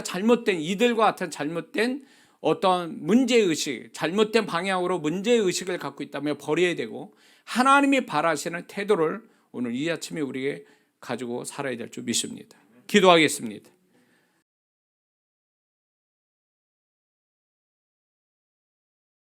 Speaker 1: 잘못된, 이들과 같은 잘못된 어떤 문제의식, 잘못된 방향으로 문제의식을 갖고 있다면 버려야 되고, 하나님이 바라시는 태도를 오늘 이 아침에 우리에게 가지고 살아야 될 줄 믿습니다. 기도하겠습니다.